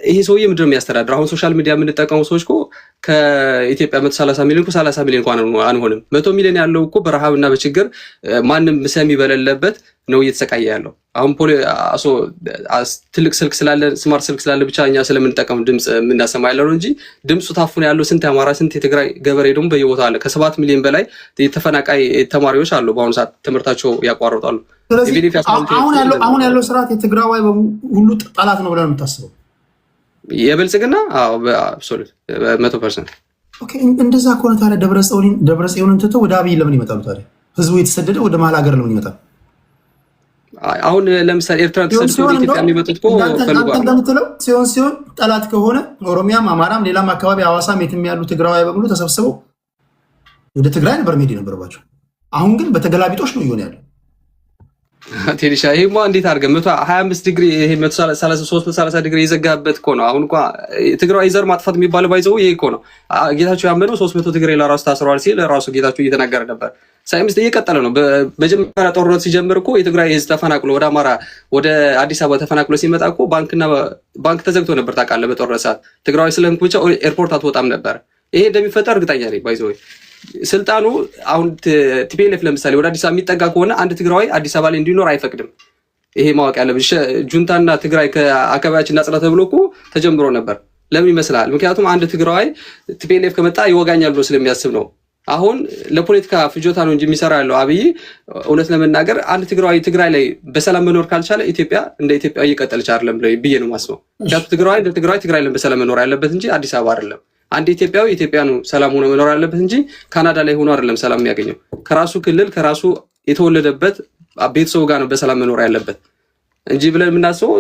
ይሄ ሰውዬ ምንድን ነው የሚያስተዳድረው? አሁን ሶሻል ሚዲያ የምንጠቀሙ ሰዎች እኮ ከኢትዮጵያ 130 ሚሊዮን እኮ 30 ሚሊዮን እንኳን አንሆንም። 100 ሚሊዮን ያለው እኮ በረሃብና በችግር ማንም ሰሚ በሌለበት ነው እየተሰቃየ ያለው። አሁን ትልቅ ስልክ ስላለ ስማርት ስልክ ስላለ ብቻ እኛ ስለምንጠቀም ድምፅ የምናሰማ ያለው እንጂ ድምፁ ታፉን ያለው ስንት አማራ ስንት የትግራይ ገበሬ ደግሞ በየቦታው አለ። ከ7 ሚሊዮን በላይ የተፈናቃይ ተማሪዎች አሉ በአሁኑ ሰዓት ትምህርታቸው ያቋርጣሉ። አሁን ያለው ስርዓት የትግራዋይ ሁሉ ጠላት ነው ብለን ነው የምታስበው? የብልጽግና አብሶሉት 100%። ኦኬ እንደዛ ከሆነ ታዲያ ደብረጽዮንን ትተው ወደ አብይ ለምን ይመጣሉ ታዲያ? ህዝቡ የተሰደደ ወደ መሀል ሀገር ለምን ይመጣል? አሁን ለምሳሌ ኤርትራ ተሰደው ወደ ኢትዮጵያ የሚመጡት እኮ ፈልጓል እንደምትለው ሲሆን ጠላት ከሆነ ኦሮሚያም፣ አማራም፣ ሌላም አካባቢ ሐዋሳም የትም ያሉ ትግራዋይ በሙሉ ተሰብስበው ወደ ትግራይ ነበር መሄድ የነበረባቸው። አሁን ግን በተገላቢጦሽ ነው እየሆነ ያለው። ቴዲሻ ይሄማ እንዴት አድርገህ 125 ዲግሪ ይሄ 133 ዲግሪ የዘጋበት እኮ ነው። አሁን እንኳን ትግራይ ዘር ማጥፋት የሚባለው ባይዘው ይሄ እኮ ነው። ጌታቸው ያመነው 300 ዲግሪ ለራሱ ታስረዋል ሲል ራሱ ጌታቸው እየተናገረ ነበር። ሳይምስ እየቀጠለ ነው። በመጀመሪያ ጦርነት ሲጀምር እኮ የትግራይ ህዝብ ተፈናቅሎ ወደ አማራ ወደ አዲስ አበባ ተፈናቅሎ ሲመጣ እኮ ባንክ ተዘግቶ ነበር ታውቃለህ። በጦርነት ሰዓት ትግራይ ስለምክ ብቻ ኤርፖርት አትወጣም ነበር። ይሄ እንደሚፈጠር እርግጠኛ ነኝ ባይዘው ስልጣኑ አሁን ቲፒኤልኤፍ ለምሳሌ ወደ አዲስ አበባ የሚጠጋ ከሆነ አንድ ትግራዊ አዲስ አበባ ላይ እንዲኖር አይፈቅድም። ይሄ ማወቅ ያለብን ጁንታና ትግራይ ከአካባቢያችን እናጽዳ ተብሎ እኮ ተጀምሮ ነበር። ለምን ይመስላል? ምክንያቱም አንድ ትግራዋይ ቲፒኤልኤፍ ከመጣ ይወጋኛል ብሎ ስለሚያስብ ነው። አሁን ለፖለቲካ ፍጆታ ነው እንጂ የሚሰራ ያለው አብይ እውነት ለመናገር አንድ ትግራዋይ ትግራይ ላይ በሰላም መኖር ካልቻለ ኢትዮጵያ እንደ ኢትዮጵያ እየቀጠለች አይደለም ብዬ ነው የማስበው። ምክንያቱም ትግራዋይ እንደ ትግራይ ላይ በሰላም መኖር ያለበት እንጂ አዲስ አበባ አይደለም። አንድ ኢትዮጵያዊ ኢትዮጵያኑ ሰላም ሆኖ መኖር ያለበት እንጂ ካናዳ ላይ ሆኖ አይደለም ሰላም የሚያገኘው። ከራሱ ክልል ከራሱ የተወለደበት ቤተሰቡ ጋር ነው በሰላም መኖር ያለበት እንጂ ብለን የምናስበው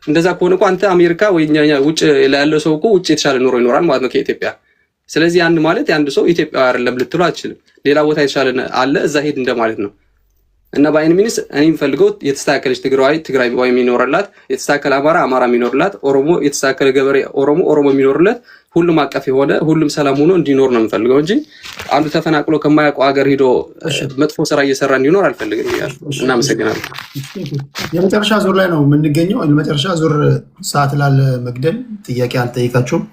እንደዛ ከሆነ እኮ አንተ አሜሪካ ወይ ውጭ ያለው ሰው እኮ ውጭ የተሻለ ኑሮ ይኖራል ማለት ነው ከኢትዮጵያ። ስለዚህ አንድ ማለት አንድ ሰው ኢትዮጵያዊ አይደለም ልትሉ አትችልም። ሌላ ቦታ የተሻለ አለ እዛ ሄድ እንደማለት ነው። እና በአይን ሚኒስ እኔ የምፈልገው የተስተካከለች ትግራይ የሚኖርላት፣ የተስተካከለ አማራ የሚኖርላት፣ ኦሮሞ የተስተካከለ ገበሬ ኦሮሞ የሚኖርለት፣ ሁሉም አቀፍ የሆነ ሁሉም ሰላም ሆኖ እንዲኖር ነው የምፈልገው እንጂ አንዱ ተፈናቅሎ ከማያውቀው ሀገር ሂዶ መጥፎ ስራ እየሰራ እንዲኖር አልፈልግም። እናመሰግናለን። የመጨረሻ ዙር ላይ ነው የምንገኘው። የመጨረሻ ዙር ሰዓት ላለ መግደል ጥያቄ አልጠይቃችሁም።